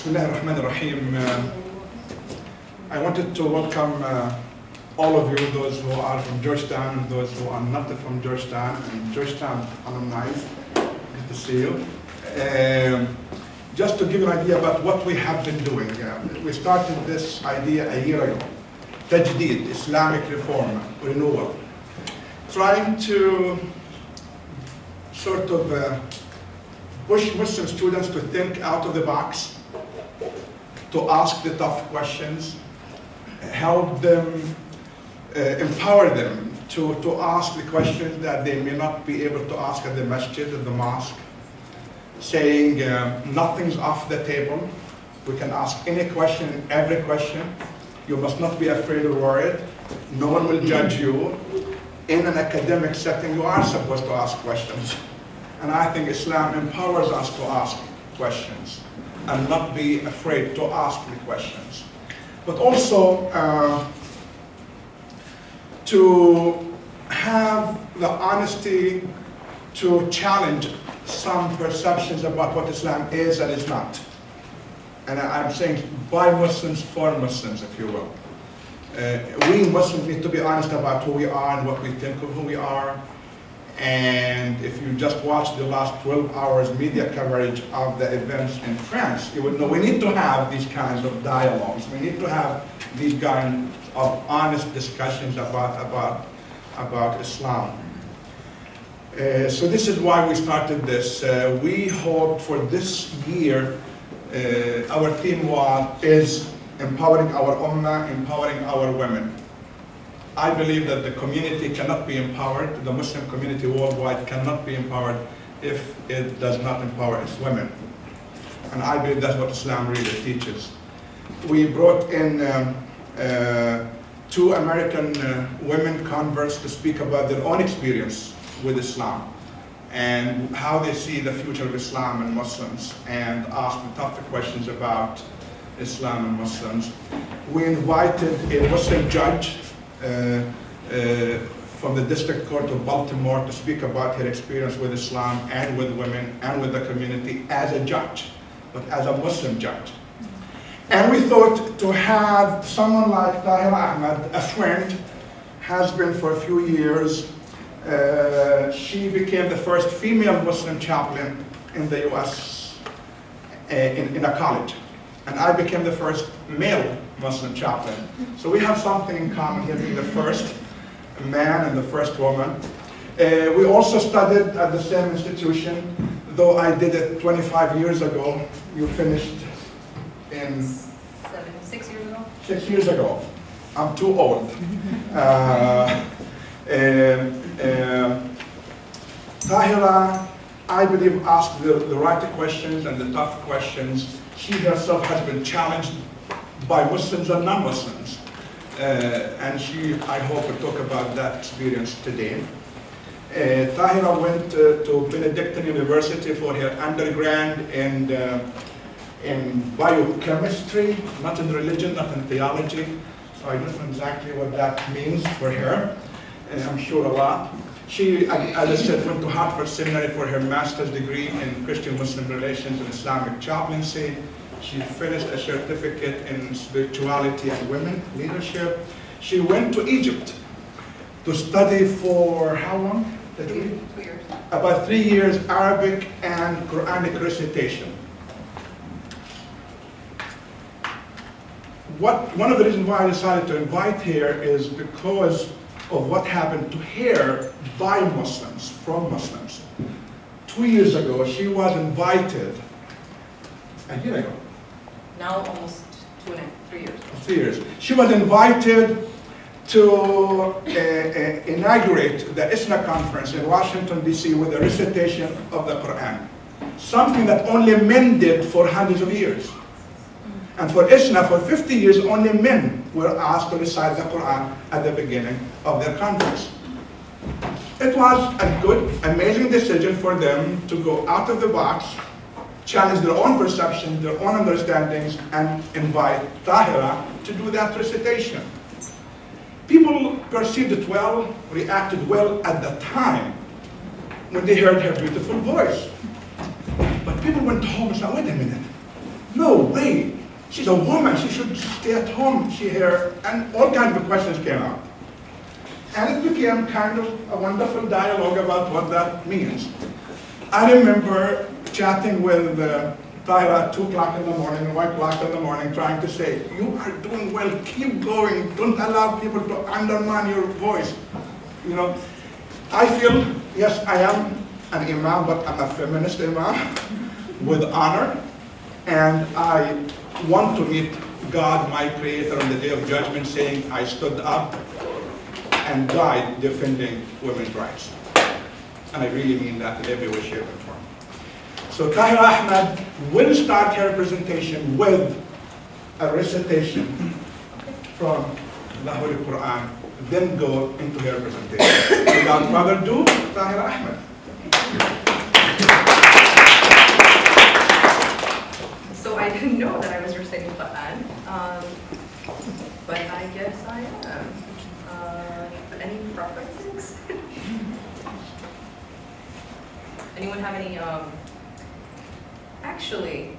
Bismillah ar-Rahman ar-Rahim. I wanted to welcome all of you, those who are from Georgetown and those who are not from Georgetown, and Georgetown alumni. Good to see you. Just to give you an idea about what we have been doing. We started this idea a year ago. Tajdid, Islamic reform, renewal. Trying to sort of push Muslim students to think out of the box, to ask the tough questions, help them, empower them to ask the questions that they may not be able to ask at the masjid, at the mosque, saying nothing's off the table. We can ask any question, every question. You must not be afraid or worried. No one will judge you. In an academic setting, you are supposed to ask questions. And I think Islam empowers us to ask questions and not be afraid to ask the questions. But also to have the honesty to challenge some perceptions about what Islam is and is not. And I'm saying by Muslims, for Muslims, if you will. We Muslims need to be honest about who we are and what we think of who we are. And if you just watch the last 12 hours media coverage of the events in France, you would know we need to have these kinds of dialogues. We need to have these kinds of honest discussions about Islam. So this is why we started this. We hope for this year, our theme is empowering our ummah, empowering our women. I believe that the community cannot be empowered, the Muslim community worldwide cannot be empowered if it does not empower its women. And I believe that's what Islam really teaches. We brought in two American women converts to speak about their own experience with Islam and how they see the future of Islam and Muslims, and ask the tougher questions about Islam and Muslims. We invited a Muslim judge from the District Court of Baltimore to speak about her experience with Islam and with women and with the community as a judge, but as a Muslim judge. And we thought to have someone like Tahera Ahmad, a friend, has been for a few years. She became the first female Muslim chaplain in the US in a college. And I became the first male Muslim chaplain. So we have something in common here, being the first man and the first woman. We also studied at the same institution, though I did it 25 years ago. You finished in... 6 years ago? 6 years ago. I'm too old. Tahera, I believe, asked the right questions and the tough questions. She herself has been challenged by Muslims and non-Muslims. And she, I hope, will talk about that experience today. Tahera went to Benedictine University for her undergrad in biochemistry, not in religion, not in theology. So I don't know exactly what that means for her. I'm sure a lot. She, as I said, went to Hartford Seminary for her master's degree in Christian-Muslim relations and Islamic chaplaincy. She finished a certificate in spirituality and women leadership. She went to Egypt to study for how long? 2 years. About 3 years, Arabic and Quranic recitation. One of the reasons why I decided to invite her is because of what happened to her by Muslims, from Muslims. 2 years ago, she was invited, a year ago. Now almost 3 years. 3 years. She was invited to inaugurate the ISNA conference in Washington, D.C. with a recitation of the Quran. Something that only men did for hundreds of years. And for ISNA, for 50 years, only men were asked to recite the Quran at the beginning of their conference. It was a good, amazing decision for them to go out of the box, challenge their own perceptions, their own understandings, and invite Tahera to do that recitation. People perceived it well, reacted well at the time when they heard her beautiful voice. But people went home and said, wait a minute, no way, she's a woman, she should stay at home, and all kinds of questions came out. And it became kind of a wonderful dialogue about what that means. I remember chatting with Tahera at 2 o'clock in the morning and 1 o'clock in the morning, trying to say, you are doing well, keep going, don't allow people to undermine your voice. You know, I feel, yes, I am an Imam, but I'm a feminist Imam with honor, and I want to meet God, my Creator, on the Day of Judgment, saying, I stood up and died defending women's rights. And I really mean that in every way, shape, and form. So Tahera Ahmad will start her presentation with a recitation from the Holy Quran, then go into her presentation. Without further ado, Tahera Ahmad. So I didn't know that I was reciting Quran, but I guess I am. Any preferences? Anyone have any, actually,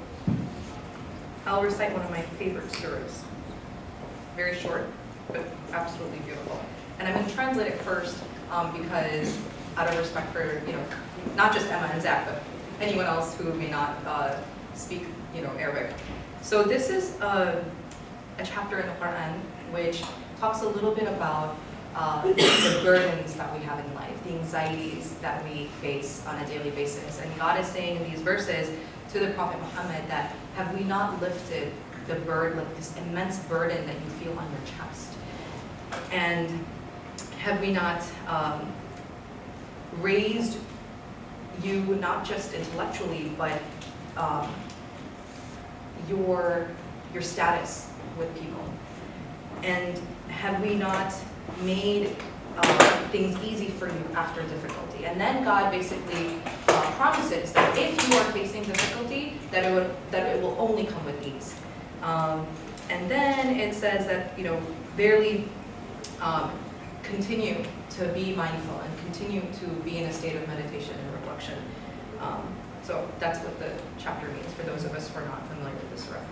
I'll recite one of my favorite surahs. Very short, but absolutely beautiful. And I'm going to translate it first because out of respect for, not just Emma and Zach, but anyone else who may not speak, Arabic. So this is a chapter in the Quran which talks a little bit about the burdens that we have in life, the anxieties that we face on a daily basis. And God is saying in these verses to the Prophet Muhammad that, have we not lifted the burden, like this immense burden that you feel on your chest? And have we not raised you not just intellectually, but your status with people? And have we not made things easy for you after difficulty? And then God basically promises that if you are facing difficulty, that it will only come with ease. And then it says that, barely continue to be mindful and continue to be in a state of meditation and reflection. So that's what the chapter means for those of us who are not familiar with this surah.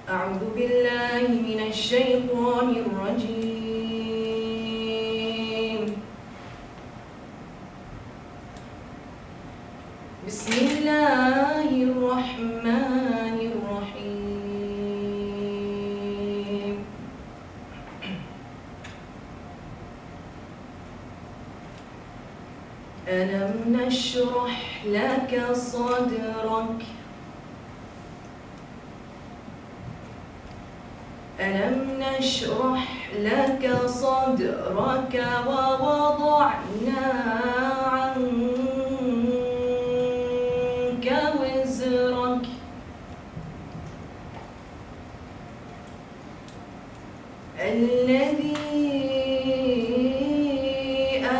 أعوذ بالله من الشيطان الرجيم. بسم الله الرحمن الرحيم. ألم نشرح لك صدرك ألم نشرح لك صدرك ووضعنا عنك وزرك الذي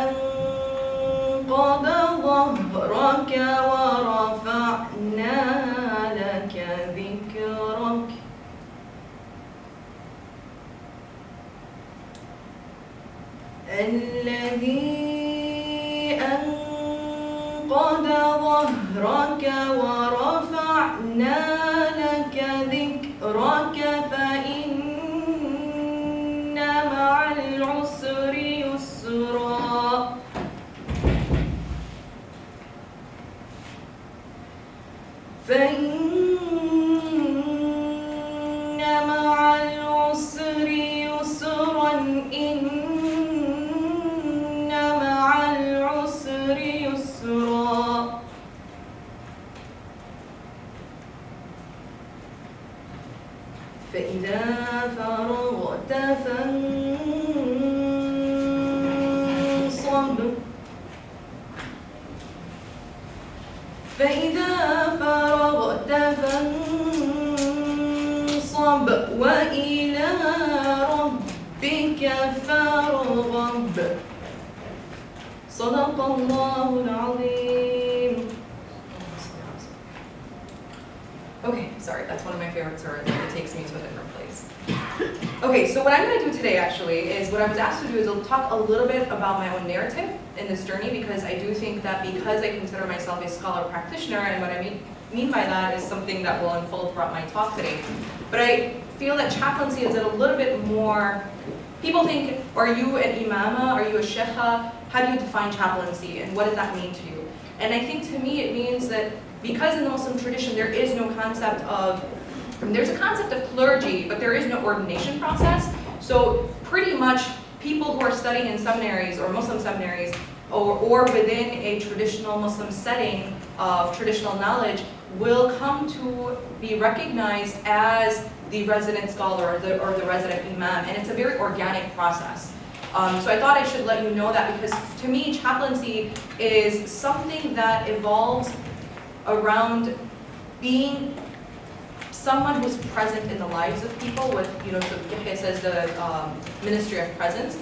أنقض ظهرك ورفعنا لك ذكرك الذي أنقض ظهرك ورفعنا لك ذكرك فإن مع العسر يسرا فإن مع العسر يسرا إن مع العسر يسرا فإذا فرغت فانصب وإلى ربك فارغب صدق الله العظيم. Okay, sorry, that's one of my favorite surahs. It takes me to a different place. Okay, so what I'm going to do today actually is what I was asked to do is I'll talk a little bit about my own narrative in this journey, because I do think that because I consider myself a scholar practitioner, and what I mean mean by that is something that will unfold throughout my talk today. But I feel that chaplaincy is a little bit more, people think, are you an imama, are you a sheikha? How do you define chaplaincy and what does that mean to you? And I think to me it means that because in the Muslim tradition there is no concept of, there's a concept of clergy, but there is no ordination process. So pretty much people who are studying in seminaries or Muslim seminaries or within a traditional Muslim setting of traditional knowledge will come to be recognized as the resident scholar or the resident imam, and it's a very organic process. So I thought I should let you know that, because to me chaplaincy is something that evolves around being someone who's present in the lives of people with, so Yahya says the ministry of presence,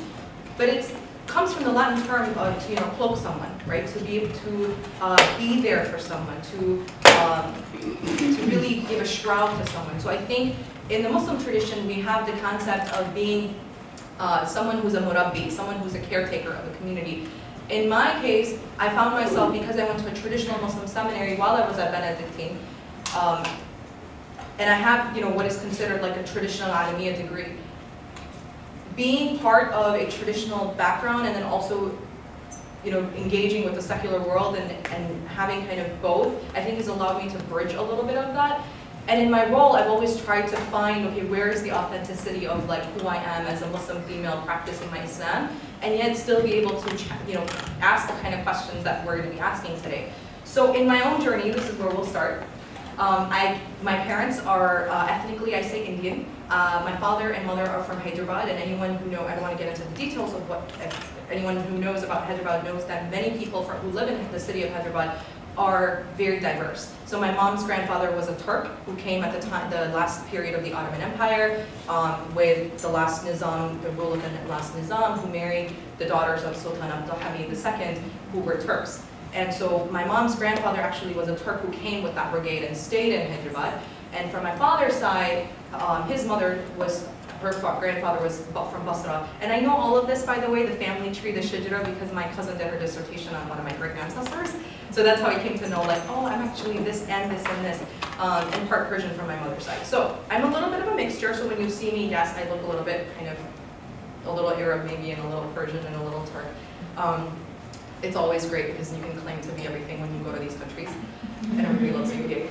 but it comes from the Latin term of to cloak someone, right? To be able to be there for someone, to really give a shroud to someone. So I think in the Muslim tradition we have the concept of being someone who's a murabbi, someone who's a caretaker of a community. In my case, I found myself, because I went to a traditional Muslim seminary while I was at Benedictine, and I have, what is considered like a traditional Alamiya degree. Being part of a traditional background and then also, engaging with the secular world and having kind of both, I think has allowed me to bridge a little bit of that. And in my role, I've always tried to find, okay, where is the authenticity of like who I am as a Muslim female practicing my Islam, and yet still be able to, ask the kind of questions that we're going to be asking today. So in my own journey, this is where we'll start. My parents are ethnically, I say Indian. My father and mother are from Hyderabad, and anyone who knows, I don't want to get into the details of what, anyone who knows about Hyderabad knows that many people who live in the city of Hyderabad are very diverse. So my mom's grandfather was a Turk who came at the last period of the Ottoman Empire with the last Nizam, the rule of the last Nizam, who married the daughters of Sultan Abdulhamid II, who were Turks. And so my mom's grandfather actually was a Turk who came with that brigade and stayed in Hyderabad. And from my father's side, his mother was, her grandfather was from Basra. And I know all of this, by the way, the family tree, the Shajara, because my cousin did her dissertation on one of my great ancestors. So that's how I came to know, like, oh, I'm actually this and this and this, and part Persian from my mother's side. So I'm a little bit of a mixture. So when you see me, yes, I look a little bit kind of, a little Arab maybe, and a little Persian and a little Turk. It's always great because you can claim to be everything when you go to these countries, and everybody loves you.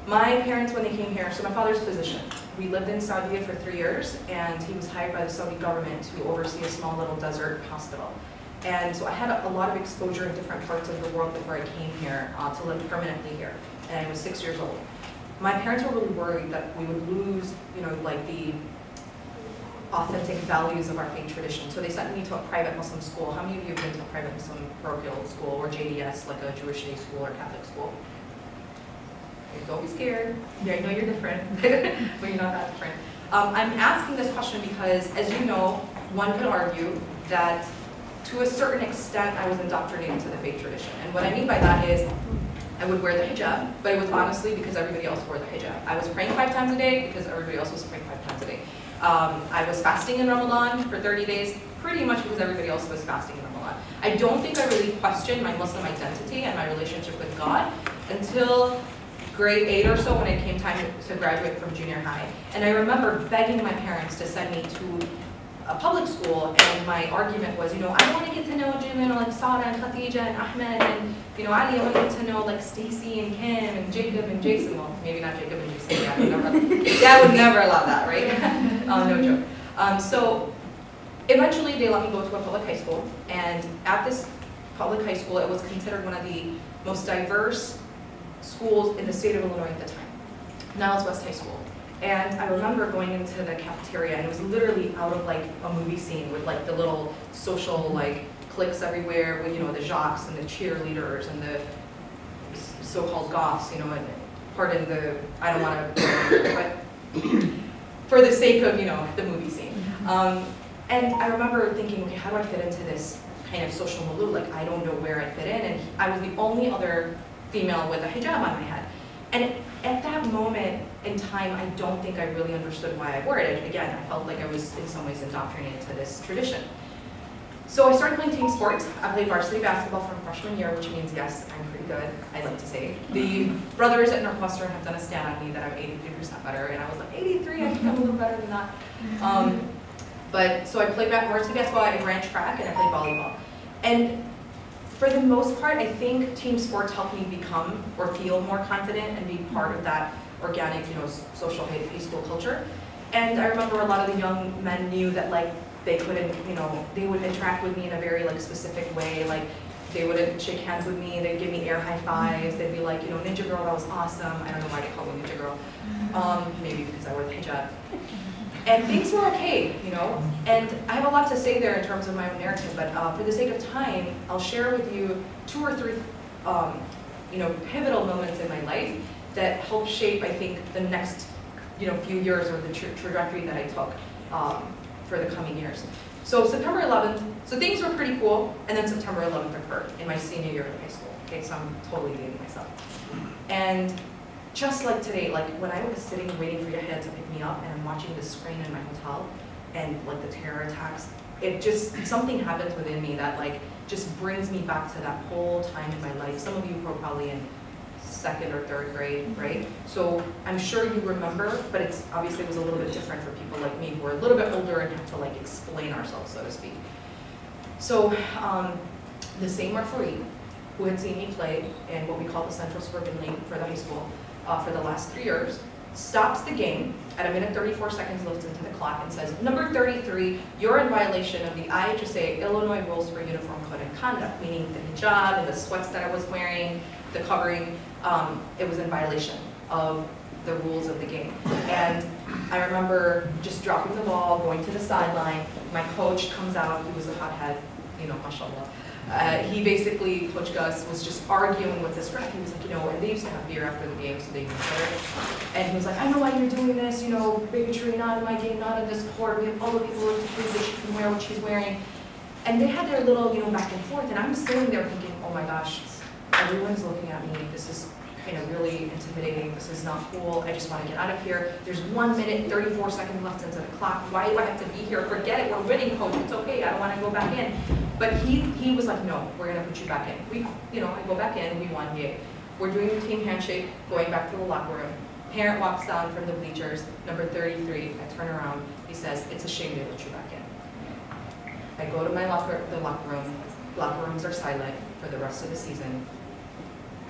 My parents, when they came here, so my father's a physician. We lived in Saudi for 3 years, and he was hired by the Saudi government to oversee a small little desert hospital. And so I had a lot of exposure in different parts of the world before I came here to live permanently here, and I was 6 years old. My parents were really worried that we would lose, like the authentic values of our faith tradition. So they sent me to a private Muslim school. How many of you have been to a private Muslim parochial school or JDS, like a Jewish day school or Catholic school? Okay, don't be scared. Yeah, I know you're different, but you're not that different. I'm asking this question because, as you know, one could argue that to a certain extent I was indoctrinated to the faith tradition. And what I mean by that is I would wear the hijab, but it was honestly because everybody else wore the hijab. I was praying 5 times a day because everybody else was praying 5 times a day. I was fasting in Ramadan for 30 days, pretty much because everybody else was fasting in Ramadan. I don't think I really questioned my Muslim identity and my relationship with God until grade 8 or so, when it came time to graduate from junior high. And I remember begging my parents to send me to a public school, and my argument was, I want to get to know like Sarah and Khadija and Ahmad and Ali. I want to get to know like Stacy and Kim and Jacob and Jason. Well, maybe not Jacob and Jason. Dad would never allow that, right? No joke. So eventually they let me go to a public high school, and at this public high school, it was considered one of the most diverse schools in the state of Illinois at the time. Now it's West High School. And I remember going into the cafeteria, and it was literally out of like a movie scene with like the little social like cliques everywhere with the jocks and the cheerleaders and the so-called goths, and pardon the, I don't want to, but for the sake of the movie scene. And I remember thinking, okay, how do I fit into this kind of social milieu? Like, I don't know where I fit in, and I was the only other female with a hijab on my head. And at that moment in time, I don't think I really understood why I wore it. Again, I felt like I was in some ways indoctrinated to this tradition. So I started playing team sports. I played varsity basketball from freshman year, which means, yes, I'm pretty good, I like to say. The brothers at Northwestern have done a stat on me that I'm 83% better, and I was like, 83, I think I'm a little better than that. So I played varsity basketball, I ran track, and I played volleyball. And for the most part, I think team sports helped me become or feel more confident and be part of that organic, social high school culture. And I remember a lot of the young men knew that like they couldn't, they would interact with me in a very like specific way. Like they wouldn't shake hands with me, they'd give me air high fives, they'd be like, Ninja Girl, that was awesome. I don't know why they call me Ninja Girl. Maybe because I wear the hijab. And things were okay, And I have a lot to say there in terms of my own narrative, but for the sake of time, I'll share with you 2 or 3, pivotal moments in my life that helped shape, I think, the next, few years or the trajectory that I took for the coming years. So September 11th, so things were pretty cool, and then September 11th occurred in my senior year of high school. Okay, so I'm totally dating myself. And just like today, like when I was sitting waiting for Yahya to pick me up and I'm watching the screen in my hotel and like the terror attacks, it just, something happens within me that like just brings me back to that whole time in my life. Some of you were probably in 2nd or 3rd grade, right? So I'm sure you remember, but it's obviously it was a little bit different for people like me who are a little bit older and have to like explain ourselves, so to speak. So the same referee who had seen me play in what we call the Central Suburban League for the high school for the last 3 years, stops the game at 1:34 left into the clock and says, number 33, you're in violation of the IHSA Illinois Rules for Uniform Code and Conduct, meaning the hijab and the sweats that I was wearing, the covering, it was in violation of the rules of the game. And I remember just dropping the ball, going to the sideline, my coach comes out, he was a hothead, mashallah. He basically, Coach Gus, was just arguing with this ref. He was like, and they used to have beer after the game, so they knew each other. And he was like, I know why you're doing this, bigotry, not in my game, not in this court. We have all the people to prove that she can wear what she's wearing. And they had their little, back and forth, and I'm sitting there thinking, oh my gosh, everyone's looking at me. This is really intimidating. This is not cool. I just want to get out of here. There's 1 minute, 34 seconds left into the clock. Why do I have to be here? Forget it. We're winning, coach. It's okay. I don't want to go back in. But he was like, no, we're going to put you back in. I go back in. We won. Yay. We're doing the team handshake, going back to the locker room. Parent walks down from the bleachers, number 33. I turn around. He says, it's a shame they let you back in. I go to my locker room. Locker rooms are silent for the rest of the season.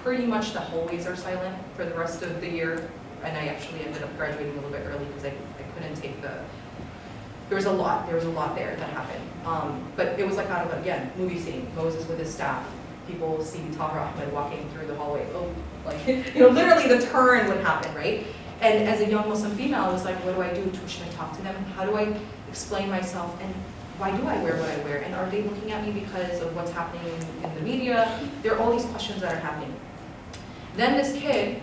Pretty much the hallways are silent for the rest of the year, and I actually ended up graduating a little bit early because I couldn't take there was a lot there that happened. But it was like out of, again, movie scene, Moses with his staff, people see Ahmad walking through the hallway, literally the turn would happen, right? And as a young Muslim female, I was like, what do I do? Should I talk to them? How do I explain myself? And why do I wear what I wear? And are they looking at me because of what's happening in the media? There are all these questions that are happening. Then this kid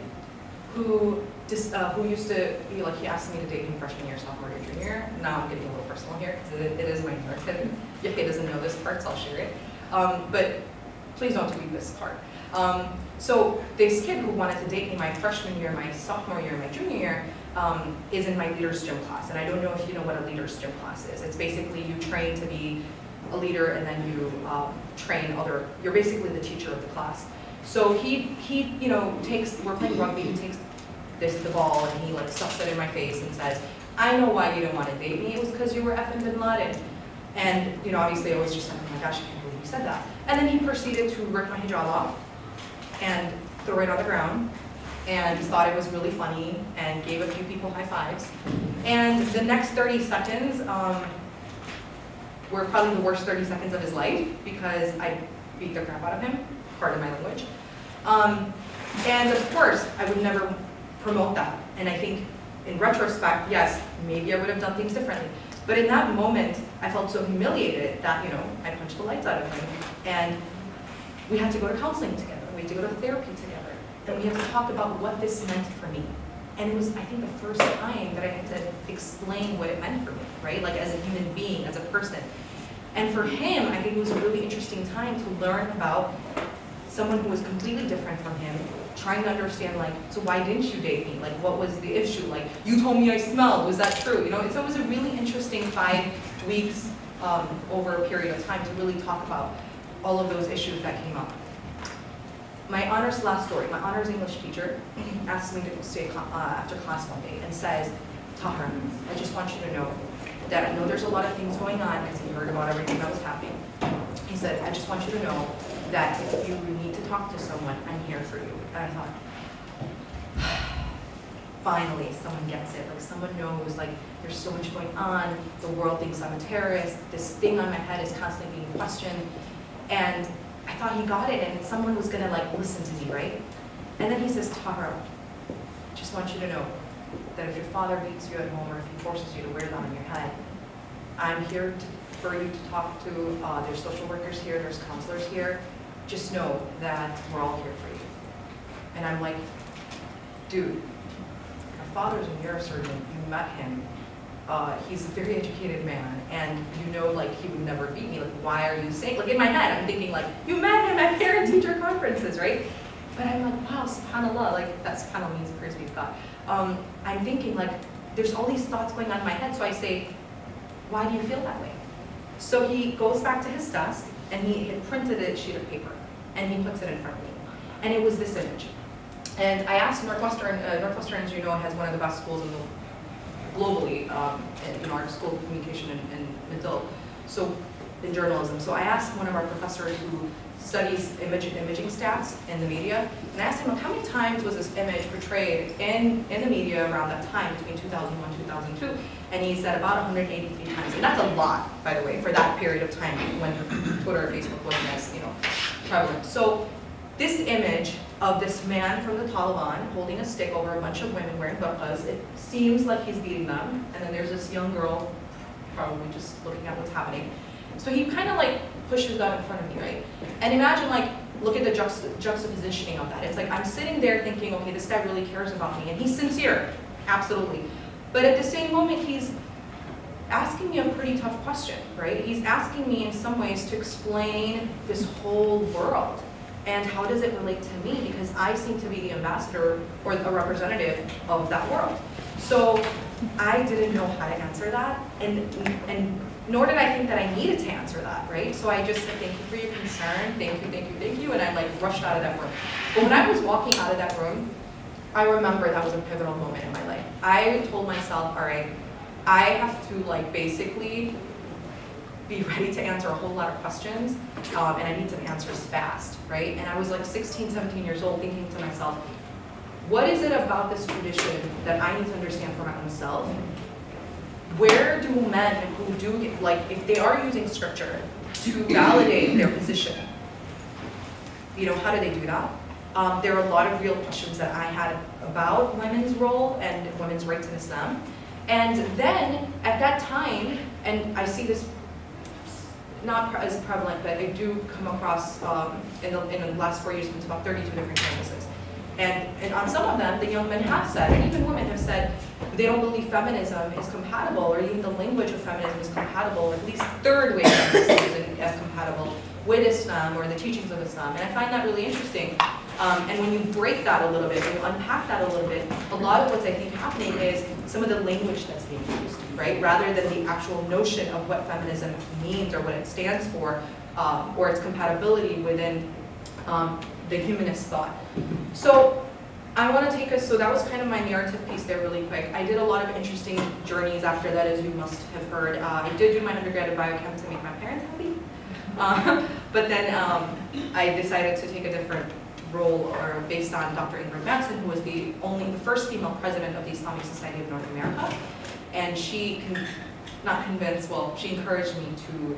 who used to be like, he asked me to date him freshman year, sophomore year, junior year. Now I'm getting a little personal here because it is my narrative. Yahya doesn't know this part, so I'll share it. But please don't tweet this part. So this kid who wanted to date me my freshman year, my sophomore year, my junior year, is in my leader's gym class. And I don't know if you know what a leader's gym class is. It's basically you train to be a leader and then you train you're basically the teacher of the class. So he we're playing rugby, he takes the ball and he like stuffs it in my face and says, I know why you didn't want to date me, it was because you were effing bin Laden. And obviously I was just like, oh my gosh, I can't believe you said that. And then he proceeded to rip my hijab off and throw it on the ground and thought it was really funny and gave a few people high fives. And the next 30 seconds were probably the worst 30 seconds of his life because I beat the crap out of him. Pardon my language. And of course, I would never promote that. And I think in retrospect, yes, maybe I would have done things differently. But in that moment, I felt so humiliated that, I punched the lights out of him. And we had to go to counseling together. We had to go to therapy together. And we had to talk about what this meant for me. And it was, I think, the first time that I had to explain what it meant for me, right? Like as a human being, as a person. And for him, I think it was a really interesting time to learn about someone who was completely different from him, trying to understand, like, so why didn't you date me? Like, what was the issue? Like, you told me I smelled, was that true? So it was a really interesting 5 weeks over a period of time to really talk about all of those issues that came up. My honors last story, my honors English teacher asked me to stay after class one day and says, Tahera, I just want you to know that I know there's a lot of things going on because he heard about everything that was happening. He said, I just want you to know that if you need to talk to someone, I'm here for you. And I thought, finally, someone gets it. Like, someone knows, like, there's so much going on. The world thinks I'm a terrorist. This thing on my head is constantly being questioned. And I thought he got it, and someone was gonna, like, listen to me, right? And then he says, Tahera, I just want you to know that if your father beats you at home or if he forces you to wear that on your head, I'm here for you to talk to. There's social workers here, there's counselors here. Just know that we're all here for you. And I'm like, dude, my father's a neurosurgeon. You met him. He's a very educated man, and you know, like, he would never beat me. Like, why are you saying? Like, in my head, I'm thinking, like, you met him at parent-teacher conferences, right? But I'm like, wow, subhanAllah, like, that subhanAllah means praise be to God. I'm thinking, like, there's all these thoughts going on in my head, so I say, why do you feel that way? So he goes back to his desk, and he had printed a sheet of paper, and he puts it in front of me. And it was this image. And I asked Northwestern, as you know, has one of the best schools in the globally, in our school of communication and mental, so in journalism. So I asked one of our professors who studies imaging stats in the media, and I asked him, how many times was this image portrayed in the media around that time, between 2001 2002? And he said about 183 times, and that's a lot, by the way, for that period of time when Twitter or Facebook wasn't as, you know, prevalent. So this image of this man from the Taliban holding a stick over a bunch of women wearing burqas, it seems like he's beating them, and then there's this young girl probably just looking at what's happening. So he kind of like pushes that in front of me, right? And imagine, like, look at the juxtapositioning of that. It's like I'm sitting there thinking, okay, this guy really cares about me, and he's sincere, absolutely. But at the same moment, he's asking me a pretty tough question, right? He's asking me in some ways to explain this whole world. And how does it relate to me? Because I seem to be the ambassador or a representative of that world. So I didn't know how to answer that, and nor did I think that I needed to answer that, right? So I just said, thank you for your concern, thank you, thank you, thank you, and I like rushed out of that room. But when I was walking out of that room, I remember that was a pivotal moment in my life. I told myself, all right, I have to like basically be ready to answer a whole lot of questions, and I need some answers fast, right? And I was like 16, 17 years old thinking to myself, what is it about this tradition that I need to understand for my own self? Where do men who do, like, if they are using scripture to validate their position, you know, how do they do that? There are a lot of real questions that I had about women's role and women's rights in Islam. And then, at that time, and I see this not as prevalent, but I do come across, in the last 4 years, it's about 32 different campuses. And on some of them, the young men have said, and even women have said, they don't believe feminism is compatible, or even the language of feminism is compatible, or at least third wave feminism isn't as compatible with Islam or the teachings of Islam. And I find that really interesting. And when you break that a little bit, when you unpack that a little bit, a lot of what's I think happening is some of the language that's being used, right? Rather than the actual notion of what feminism means or what it stands for, or its compatibility within the humanist thought. So I want to take us, so that was kind of my narrative piece there really quick. I did a lot of interesting journeys after that, as you must have heard. I did do my undergrad at biochem to make my parents happy. But then I decided to take a different role, or based on Dr. Ingrid Mattson, who was the first female president of the Islamic Society of North America. And she, not convinced, well, she encouraged me to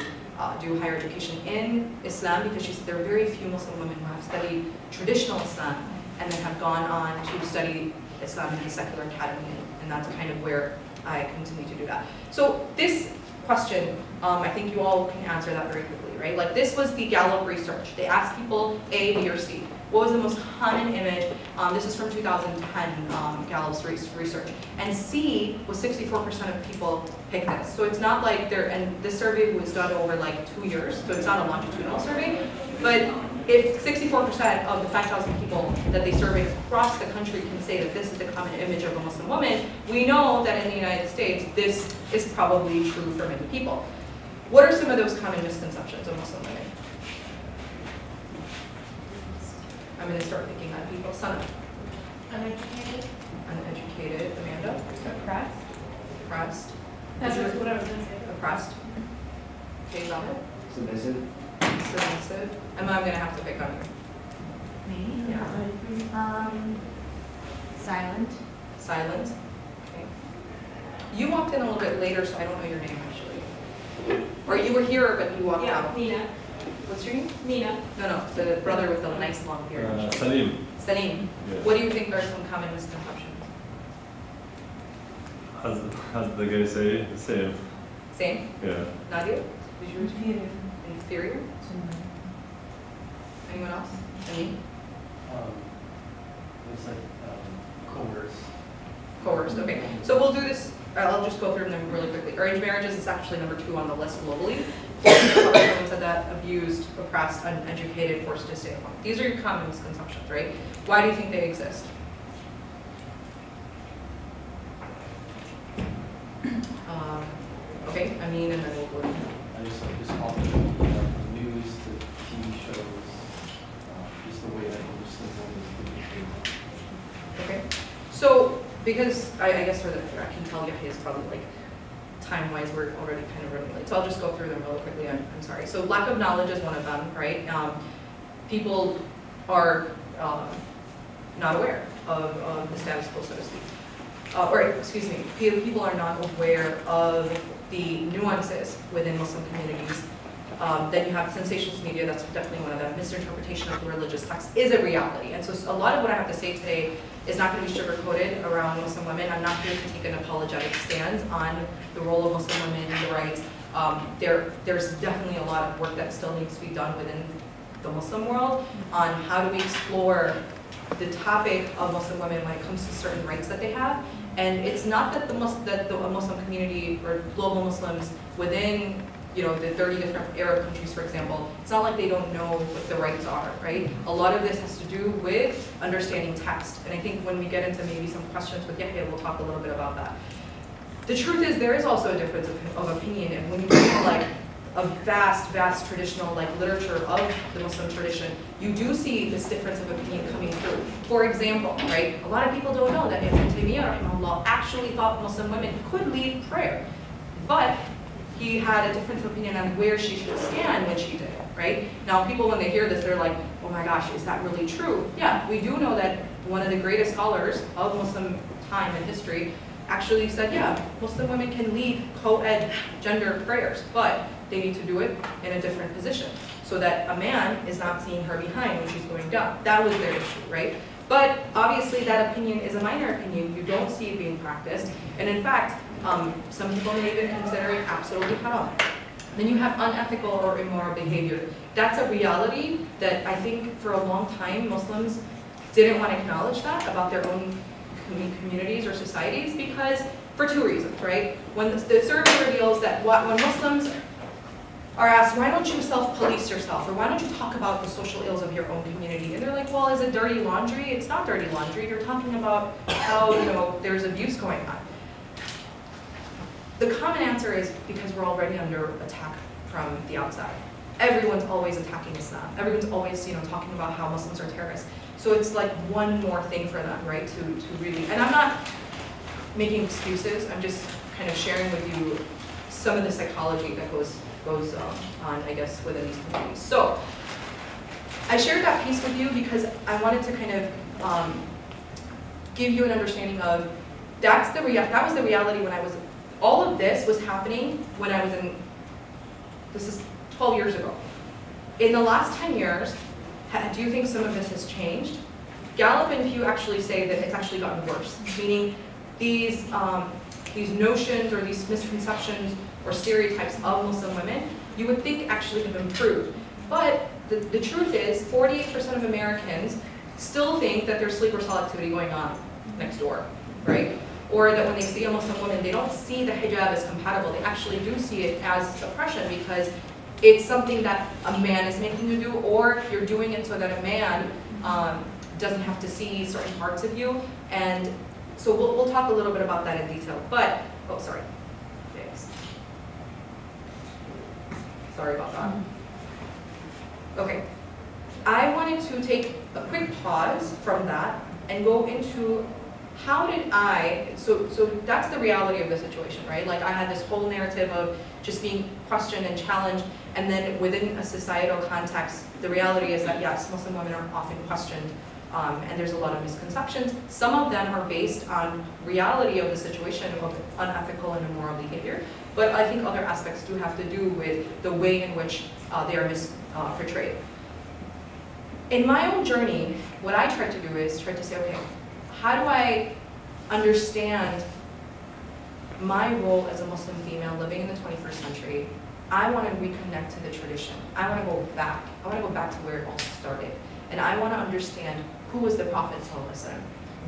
do higher education in Islam, because she said there are very few Muslim women who have studied traditional Islam and then have gone on to study Islam in the secular academy, and that's kind of where I continue to do that. So this question, I think you all can answer that very quickly, right? Like, this was the Gallup research. They asked people A, B, or C. What was the most common image? This is from 2010, Gallup's research. And C was 64% of people picked this. So it's not like and this survey was done over like 2 years, so it's not a longitudinal survey. But if 64% of the 5,000 people that they surveyed across the country can say that this is the common image of a Muslim woman, we know that in the United States, this is probably true for many people. What are some of those common misconceptions of Muslim women? I'm going to start picking on people. Sana. Uneducated. Uneducated. Amanda. Oppressed. Oppressed. That's what I was going to say. Oppressed. Okay, Ahmad. Submissive. Submissive. Emma, I'm going to have to pick on you. Me? Yeah. Silent. Silent. Okay. You walked in a little bit later, so I don't know your name actually. Or you were here, but you walked out. Nina. What's your name? Nina. No, the brother with the nice long beard. Salim. Salim. Yeah. What do you think are some common misconceptions? As the guy say, the same. Same? Yeah. Nadia? Did you repeat it? Inferior? Anyone else? Any? It's like coerced. Coerced, okay. So we'll do this, I'll just go through them really quickly. Arranged marriages is actually number 2 on the list globally. Someone said that abused, oppressed, uneducated, forced to stay at home. These are your common misconceptions, right? Why do you think they exist? Okay, I mean, and then we'll go. I just like this all from news to TV shows, just the way that Muslim women is. Okay, so because I guess for the I can tell Yahya is probably like time-wise we're already kind of running late, so I'll just go through them really quickly. I'm sorry. So lack of knowledge is one of them, right? People are not aware of the status quo, so to speak. Or excuse me, people are not aware of the nuances within Muslim communities. Then you have sensationalist media, that's definitely one of them. Misinterpretation of the religious text is a reality. And so a lot of what I have to say today is not going to be sugar-coated around Muslim women. I'm not here to take an apologetic stance on the role of Muslim women and the rights. There's definitely a lot of work that still needs to be done within the Muslim world on how do we explore the topic of Muslim women when it comes to certain rights that they have. And it's not that the Muslim community or global Muslims within the 30 different Arab countries, for example, it's not like they don't know what the rights are, right? A lot of this has to do with understanding text. And I think when we get into maybe some questions with Yahya, we'll talk a little bit about that. The truth is there is also a difference of opinion. And when you look at like a vast traditional literature of the Muslim tradition, you do see this difference of opinion coming through. For example, right, a lot of people don't know that Ibn Taymiyyah rahimahullah actually thought Muslim women could lead prayer, but he had a different opinion on where she should stand when she did it, right? Now people when they hear this, they're like, oh my gosh, is that really true? Yeah, we do know that one of the greatest scholars of Muslim time and history actually said, yeah, Muslim women can lead co-ed gender prayers, but they need to do it in a different position so that a man is not seeing her behind when she's going down. That was their issue, right? But obviously that opinion is a minor opinion. You don't see it being practiced. And in fact, some people may even consider it absolutely haram. Then you have unethical or immoral behavior. That's a reality that I think for a long time Muslims didn't want to acknowledge that about their own communities or societies because for 2 reasons, right? When the survey reveals that when Muslims are asked, why don't you self-police yourself? Or why don't you talk about the social ills of your own community? And they're like, well, is it dirty laundry? It's not dirty laundry. You're talking about how there's abuse going on. The common answer is because we're already under attack from the outside. Everyone's always attacking Islam. Everyone's always talking about how Muslims are terrorists. So it's like one more thing for them, right, to really, and I'm not making excuses. I'm just kind of sharing with you some of the psychology that goes on, I guess, within these communities. So I shared that piece with you because I wanted to kind of give you an understanding of that was the reality when I was, all of this was happening when I was this is 12 years ago. In the last 10 years, do you think some of this has changed? Gallup and Pew actually say that it's actually gotten worse, meaning these notions or these misconceptions or stereotypes of Muslim women, you would think actually have improved. But the truth is, 48% of Americans still think that there's sleeper cell activity going on next door, right? Or that when they see a Muslim woman, they don't see the hijab as compatible. They actually do see it as oppression because it's something that a man is making you do, or you're doing it so that a man doesn't have to see certain parts of you. And so we'll talk a little bit about that in detail. But, oh, sorry. Thanks. Sorry about that. Okay. I wanted to take a quick pause from that and go into how did so that's the reality of the situation, right? Like I had this whole narrative of just being questioned and challenged, and then within a societal context, the reality is that yes, Muslim women are often questioned, and there's a lot of misconceptions. Some of them are based on reality of the situation of unethical and immoral behavior, but I think other aspects do have to do with the way in which they are portrayed. In my own journey, what I tried to do is try to say, okay, how do I understand my role as a Muslim female living in the 21st century? I want to reconnect to the tradition. I want to go back. I want to go back to where it all started. And I want to understand who was the Prophet ﷺ.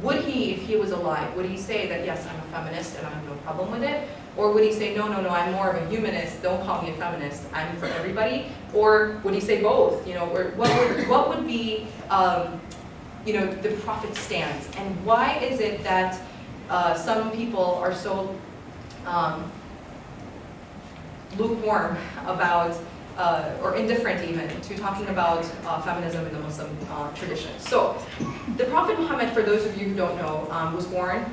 Would he, if he was alive, would he say that, yes, I'm a feminist and I have no problem with it? Or would he say, no, no, no, I'm more of a humanist, don't call me a feminist, I'm for everybody? Or would he say both? You know, or what would be, you know, the Prophet's stance? And why is it that some people are so lukewarm about, or indifferent even, to talking about feminism in the Muslim tradition? So, the Prophet Muhammad, for those of you who don't know, was born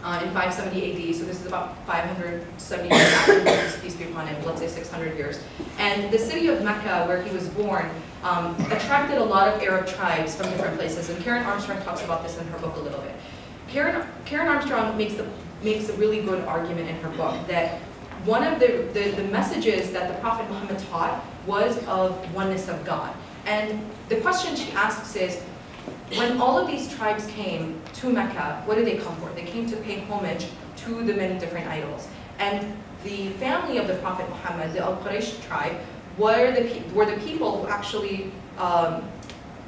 in 570 AD, so this is about 570 years after Jesus, peace be upon him, let's say 600 years. And the city of Mecca, where he was born, attracted a lot of Arab tribes from different places, and Karen Armstrong talks about this in her book a little bit. Karen Armstrong makes a really good argument in her book that one of the messages that the Prophet Muhammad taught was of oneness of God. And the question she asks is, when all of these tribes came to Mecca, what did they come for? They came to pay homage to the many different idols. And the family of the Prophet Muhammad, the Al-Quraysh tribe, were the people who actually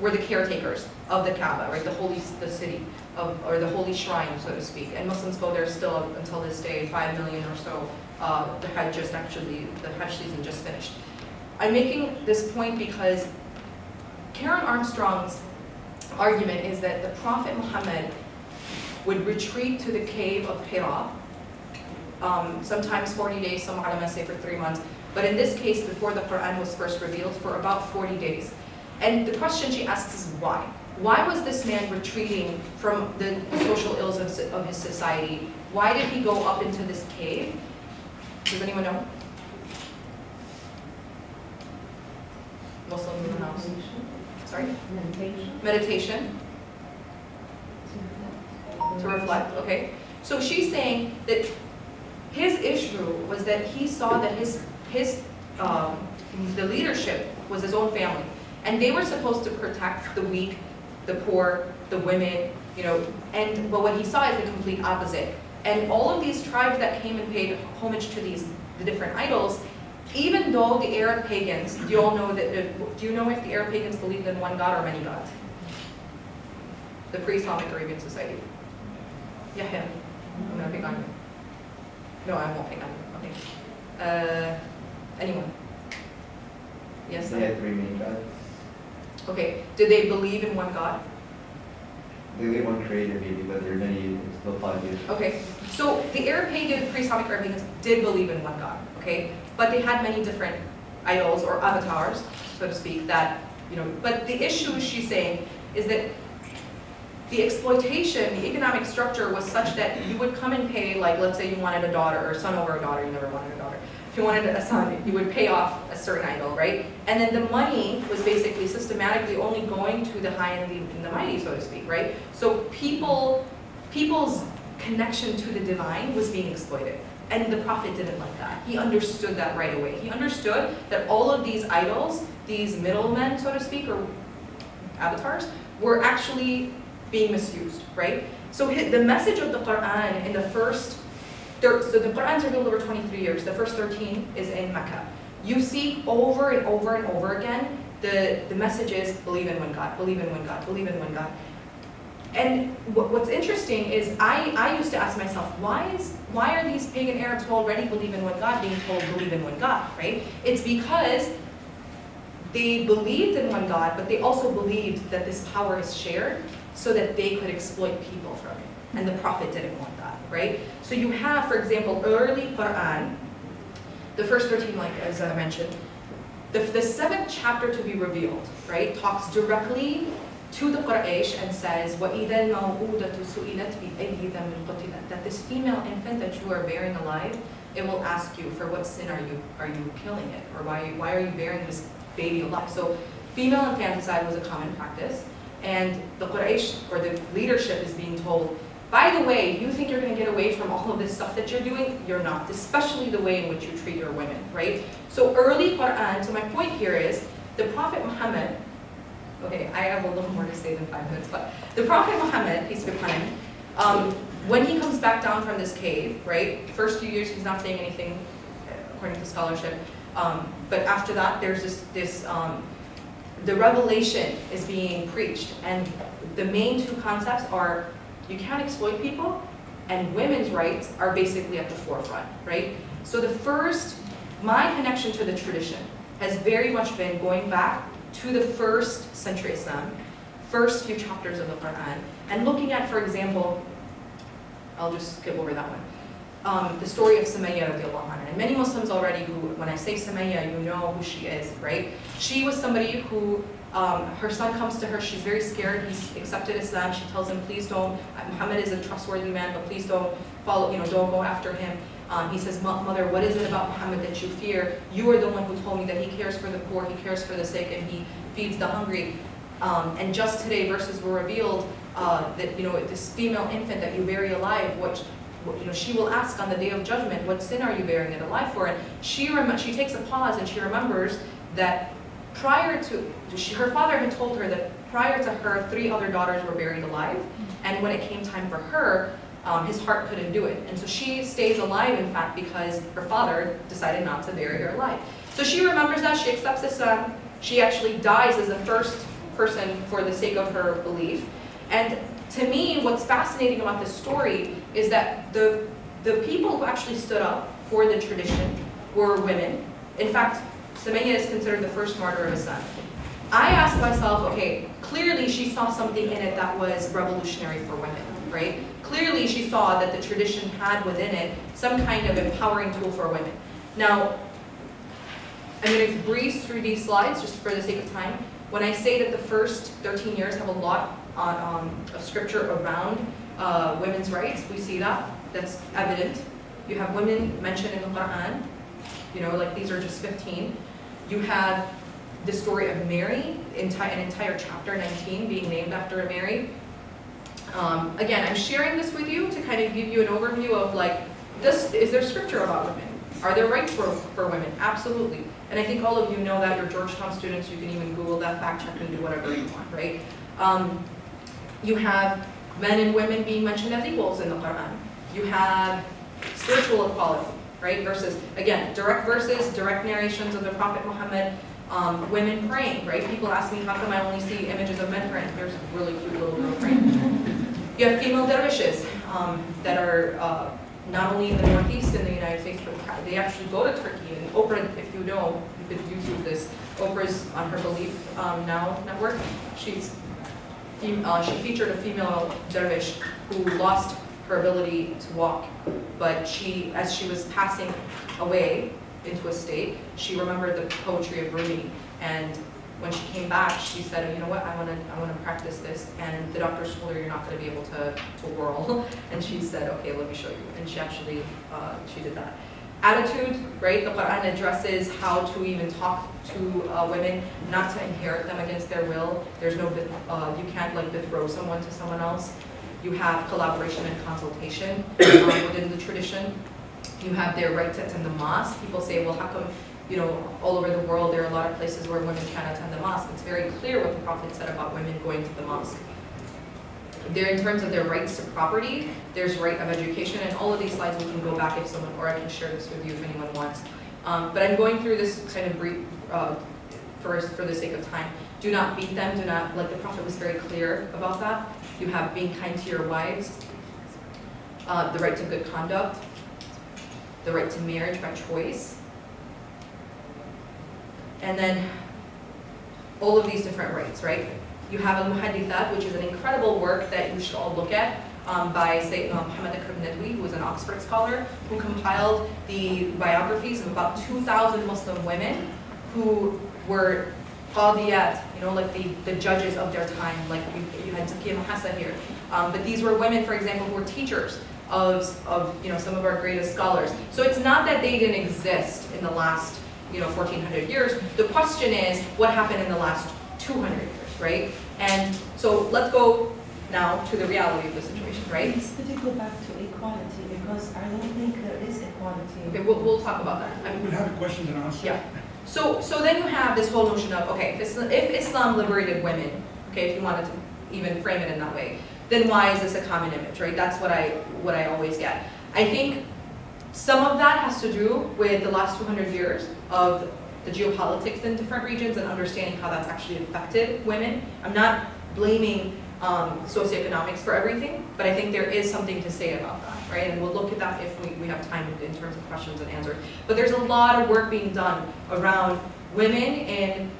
were the caretakers of the Kaaba, right? The city, or the holy shrine, so to speak. And Muslims go there still until this day, 5 million or so. The Hajj season just finished. I'm making this point because Karen Armstrong's argument is that the Prophet Muhammad would retreat to the cave of Hira, sometimes 40 days, some ulama say for 3 months, but in this case, before the Quran was first revealed, for about 40 days. And the question she asks is why? Why was this man retreating from the social ills of his society? Why did he go up into this cave? Does anyone know? Muslims in the house. Sorry? Meditation. To reflect, okay. So she's saying that his issue was that he saw that the leadership was his own family. And they were supposed to protect the weak, the poor, the women, you know, but what he saw is the complete opposite. And all of these tribes that came and paid homage to the different idols, even though the Arab pagans, do you know if the Arab pagans believed in one God or many gods? The pre-Islamic Arabian society. Yahya, I'm gonna pick on you. No, I won't pick on you, okay. Anyone? Yes? They had 3 main gods. Okay, did they believe in one God? They believe one creator maybe, but there are many still polytheistic. Okay, so the Arab pagan, pre-Islamic Arab pagans did believe in one God, okay? But they had many different idols or avatars, so to speak, that, you know, but the issue she's saying is that the exploitation, the economic structure was such that you would come and pay, like let's say you wanted a daughter or a son over a daughter, you never wanted a daughter. If you wanted a son, you would pay off a certain idol, right? And then the money was basically systematically only going to the high and the mighty, so to speak, right? So people's connection to the divine was being exploited. And the Prophet didn't like that. He understood that right away. He understood that all of these idols, these middlemen, so to speak, or avatars, were actually being misused, right? So the message of the Quran in the first, so the Quran's revealed over 23 years. The first 13 is in Mecca. You see over and over and over again, the message is believe in one God, believe in one God, believe in one God. And what's interesting is I used to ask myself, why are these pagan Arabs who already believe in one God being told believe in one God, right? It's because they believed in one God, but they also believed that this power is shared so that they could exploit people from it. And the Prophet didn't want that, right? So you have, for example, early Quran, the first 13, like as I mentioned, The seventh chapter to be revealed, right, talks directly to the Quraysh and says, وَإِذَا الْمَوْءُودَةُ سُئِلَتْ بِأَيِّ ذَنبٍ قُتِلَتْ, that this female infant that you are bearing alive, it will ask you, for what sin are you killing it, or why are you bearing this baby alive? So female infanticide was a common practice, and the Quraysh, or the leadership, is being told, by the way, you think you're going to get away from all of this stuff that you're doing? You're not, especially the way in which you treat your women, right? So early Quran, so my point here is, the Prophet Muhammad, okay, I have a little more to say than 5 minutes, but the Prophet Muhammad, peace be upon him, when he comes back down from this cave, right, first few years he's not saying anything, according to scholarship, but after that there's the revelation is being preached, and the main two concepts are, you can't exploit people, and women's rights are basically at the forefront, right? So my connection to the tradition has very much been going back to the first century Islam, first few chapters of the Quran, and looking at, for example, I'll just skip over that one, the story of Sumayya radiallahu anha. And many Muslims already who, when I say Sumayya, you know who she is, right? She was somebody who, her son comes to her, she's very scared, he's accepted Islam, she tells him, please don't, Muhammad is a trustworthy man, but please don't follow, don't go after him. He says, mother, what is it about Muhammad that you fear? You are the one who told me that he cares for the poor, he cares for the sick, and he feeds the hungry. And just today, verses were revealed that, this female infant that you bury alive, she will ask on the day of judgment, what sin are you burying it alive for? And she takes a pause and she remembers that prior to, her father had told her that prior to her, 3 other daughters were buried alive. And when it came time for her, his heart couldn't do it. And so she stays alive, in fact, because her father decided not to bury her alive. So she remembers that, she accepts Islam, she actually dies as the first person for the sake of her belief. And to me, what's fascinating about this story is that the people who actually stood up for the tradition were women. In fact, Sumayya is considered the first martyr of Islam. I asked myself, okay, clearly she saw something in it that was revolutionary for women, right? Clearly she saw that the tradition had within it some kind of empowering tool for women. Now, I'm going to breeze through these slides just for the sake of time. When I say that the first 13 years have a lot of scripture around women's rights, we see that. That's evident. You have women mentioned in the Quran, like these are just 15. You have the story of Mary, an entire chapter 19 being named after Mary. Again, I'm sharing this with you to kind of give you an overview of is there scripture about women? Are there rights for women? Absolutely. And I think all of you know that. You're Georgetown students, you can even Google that, fact check, and do whatever you want, right? You have men and women being mentioned as equals in the Quran. You have spiritual equality, right? Versus, again, direct verses, direct narrations of the Prophet Muhammad, women praying, right? People ask me, how come I only see images of men praying? There's a really cute little girl praying. You have female dervishes that are not only in the Northeast in the United States, but they actually go to Turkey. And Oprah, if you know, you could YouTube this. Oprah's on her Belief Now network. She featured a female dervish who lost her ability to walk, but as she was passing away into a state, she remembered the poetry of Rumi, and when she came back, she said, you know what, I want to practice this, and the doctors told her, you're not going to be able to whirl, and she said, okay, let me show you, and she actually, she did that. Attitude, right? The Quran addresses how to even talk to women, not to inherit them against their will. There's no, you can't betroth someone to someone else. You have collaboration and consultation within the tradition. You have their right to attend the mosque. People say, well, how come, all over the world there are a lot of places where women can't attend the mosque? It's very clear what the Prophet said about women going to the mosque. There, in terms of their rights to property, there's right of education, and all of these slides we can go back if someone, or I can share this with you if anyone wants. But I'm going through this kind of brief, for the sake of time. Do not beat them, do not, the Prophet was very clear about that. You have being kind to your wives, the right to good conduct, the right to marriage by choice, and then all of these different rights, right? You have Al-Muhaddithat, which is an incredible work that you should all look at by Sayyidina Muhammad al-Nadwi, who is an Oxford scholar, who compiled the biographies of about 2,000 Muslim women who were qadiyat, like the judges of their time, like you had Zakiya Mahassa here. But these were women, for example, who were teachers of some of our greatest scholars. So it's not that they didn't exist in the last 1400 years. The question is, what happened in the last 200 years, right? And so let's go now to the reality of the situation, right? Let's go back to equality, because I don't think there is equality. Okay, we'll talk about that. We'll have questions and answers. Yeah. So then you have this whole notion of, okay, if Islam liberated women, okay, if you wanted to even frame it in that way, then why is this a common image, right? That's what I always get. I think some of that has to do with the last 200 years of the geopolitics in different regions and understanding how that's actually affected women. I'm not blaming socioeconomics for everything, but I think there is something to say about that, right? And we'll look at that if we have time in terms of questions and answers. But there's a lot of work being done around women in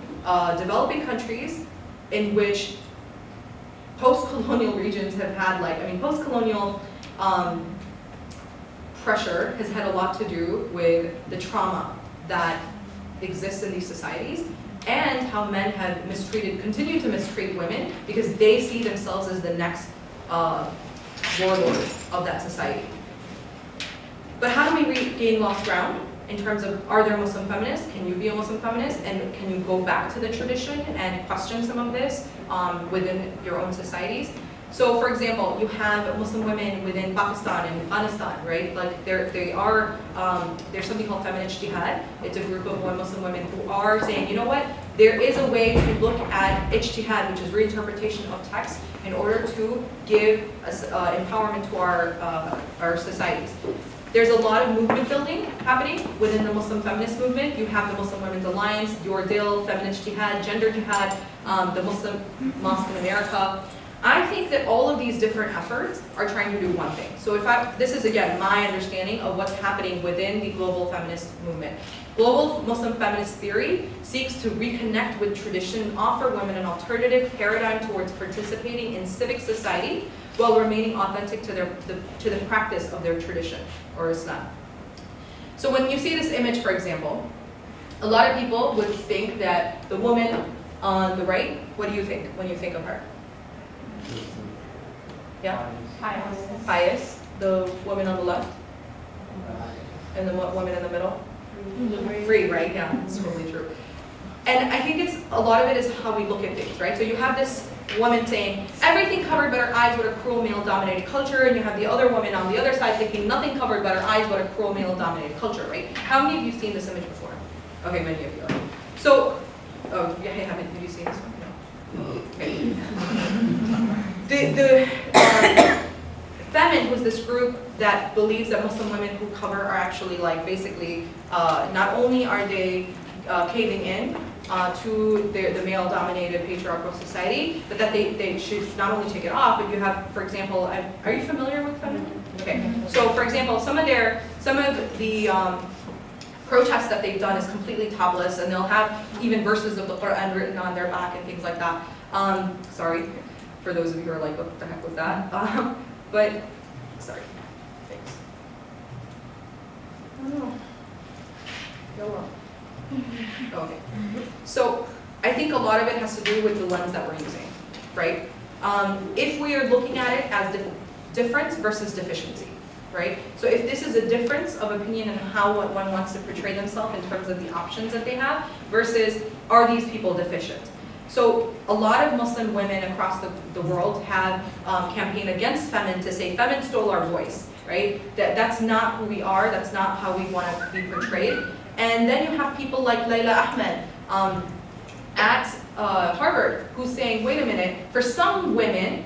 developing countries in which post-colonial regions have had, post-colonial pressure has had a lot to do with the trauma that exists in these societies, and how men have continue to mistreat women because they see themselves as the next warlord of that society. But how do we regain lost ground in terms of, are there Muslim feminists? Can you be a Muslim feminist? And can you go back to the tradition and question some of this within your own societies? So, for example, you have Muslim women within Pakistan and Afghanistan, right? Like there's something called feminist jihad. It's a group of Muslim women who are saying, you know what? There is a way to look at ijtihad, which is reinterpretation of text, in order to give empowerment to our societies. There's a lot of movement building happening within the Muslim feminist movement. You have the Muslim Women's Alliance, Your Dil, Feminist Jihad, Gender Jihad, the Muslim Mosque in America. I think that all of these different efforts are trying to do one thing. So this is again my understanding of what's happening within the global feminist movement. Global Muslim feminist theory seeks to reconnect with tradition and offer women an alternative paradigm towards participating in civic society while remaining authentic to the practice of their tradition, or Islam. So when you see this image, for example, a lot of people would think that the woman on the right, what do you think when you think of her? Yeah? Pious. The woman on the left? And the woman in the middle? Free, right? Yeah, that's totally true. And I think a lot of it is how we look at things, right? So you have this woman saying, everything covered but her eyes, what a cruel male-dominated culture, and you have the other woman on the other side thinking, nothing covered but her eyes, what a cruel male-dominated culture, right? How many of you have seen this image before? Okay, many of you are. So, Yahya, have you seen this one? No. Okay. The Femin was this group that believes that Muslim women who cover are actually basically, not only are they caving in to the male-dominated patriarchal society, but that they should not only take it off, but you have, for example, are you familiar with Femin? Okay, so for example, some of the protests that they've done is completely topless, and they'll have even verses of the Quran written on their back and things like that. Sorry, for those of you who are like, what the heck was that? But, sorry, thanks. Oh, YOLO. Okay, so I think a lot of it has to do with the lens that we're using, right? If we are looking at it as difference versus deficiency, right? So if this is a difference of opinion in how one wants to portray themselves in terms of the options that they have versus are these people deficient? So a lot of Muslim women across the world have campaigned against Femin to say Femin stole our voice, right? That's not who we are, that's not how we want to be portrayed. And then you have people like Ahmad at Harvard who's saying, wait a minute, for some women,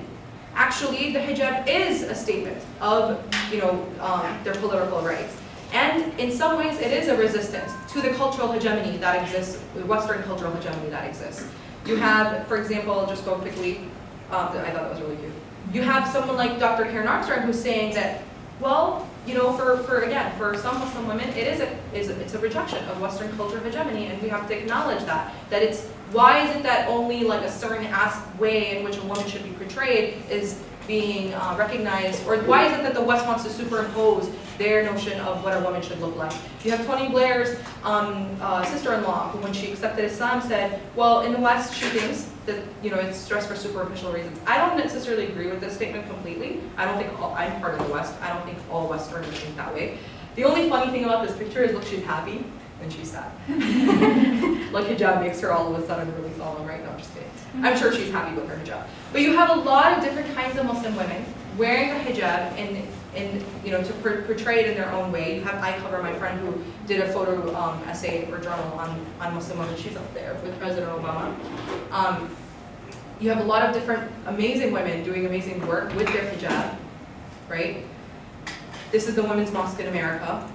actually the hijab is a statement of their political rights. And in some ways it is a resistance to the cultural hegemony that exists, the Western cultural hegemony that exists. You have, for example, I'll just go quickly, I thought that was really cute. You have someone like Dr. Karen Armstrong who's saying that, well, you know, for some Muslim women, it's a rejection of Western culture hegemony, and we have to acknowledge that. That it's, why is it that only like a certain way in which a woman should be portrayed is being recognized, or why is it that the West wants to superimpose their notion of what a woman should look like? You have Tony Blair's sister-in-law, who when she accepted Islam said, well, in the West she thinks that, you know, it's dressed for superficial reasons. I don't necessarily agree with this statement completely. I don't think I'm part of the West. I don't think all Westerners think that way. The only funny thing about this picture is, look, she's happy and she's sad. Like hijab makes her all of a sudden really solemn, right? No, I'm just kidding. I'm sure she's happy with her hijab. But you have a lot of different kinds of Muslim women wearing the hijab and you know, to portray it in their own way. You have I Cover, my friend, who did a photo essay or journal on Muslim women. She's up there with President Obama. You have a lot of different amazing women doing amazing work with their hijab, right? This is the Women's Mosque in America.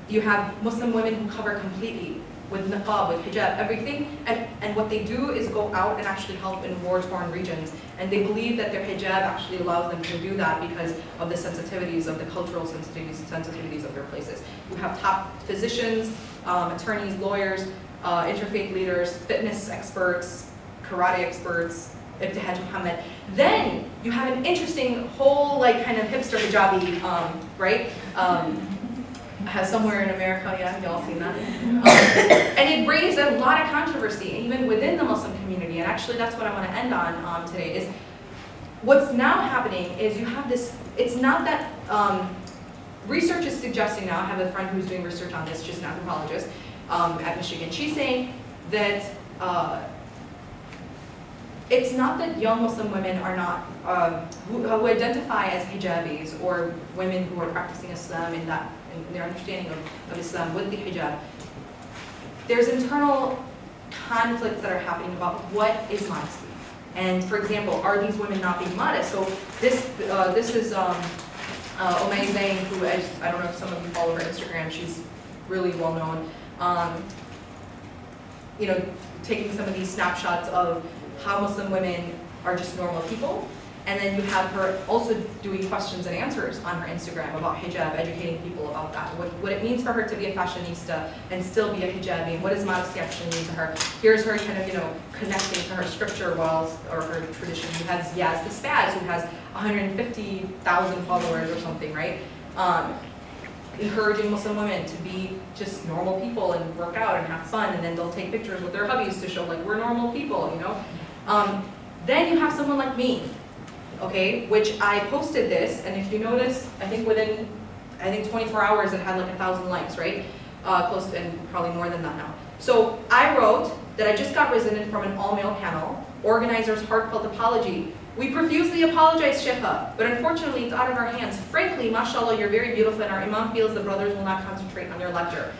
You have Muslim women who cover completely with niqab, with hijab, everything, and what they do is go out and actually help in war-torn regions, and they believe that their hijab actually allows them to do that because of the sensitivities, of the cultural sensitivities of their places. You have top physicians, attorneys, lawyers, interfaith leaders, fitness experts, karate experts, Ibtihaj Muhammad. Then you have an interesting whole like kind of hipster hijabi, right? Has somewhere in America, yeah, y'all seen that? And it raised a lot of controversy, even within the Muslim community, and actually that's what I want to end on today, is what's now happening is you have this, it's not that, research is suggesting now, I have a friend who's doing research on this, she's an anthropologist at Michigan, she's saying that it's not that young Muslim women are not, who identify as hijabis, or women who are practicing Islam in that, in their understanding of Islam with the hijab. There's internal conflicts that are happening about what is modesty. And for example, are these women not being modest? So this is Omay Zain, who I don't know if some of you follow her Instagram, she's really well known. You know, taking some of these snapshots of how Muslim women are just normal people. And then you have her also doing questions and answers on her Instagram about hijab, educating people about that, what it means for her to be a fashionista and still be a hijabi, and what does modesty actually mean to her. Here's her kind of, you know, connecting to her scripture or her tradition. You have Yaz the Spaz, who has 150,000 followers or something, right? Encouraging Muslim women to be just normal people and work out and have fun, and then they'll take pictures with their hubbies to show like we're normal people, you know? Then you have someone like me, okay, which I posted this, and if you notice, I think within, 24 hours it had like 1,000 likes, right? Close to, and probably more than that now. So I wrote that I just got rescinded from an all-male panel, organizer's heartfelt apology. We profusely apologize, Sheikha, but unfortunately it's out of our hands. Frankly, mashallah, you're very beautiful, and our Imam feels the brothers will not concentrate on your lecture.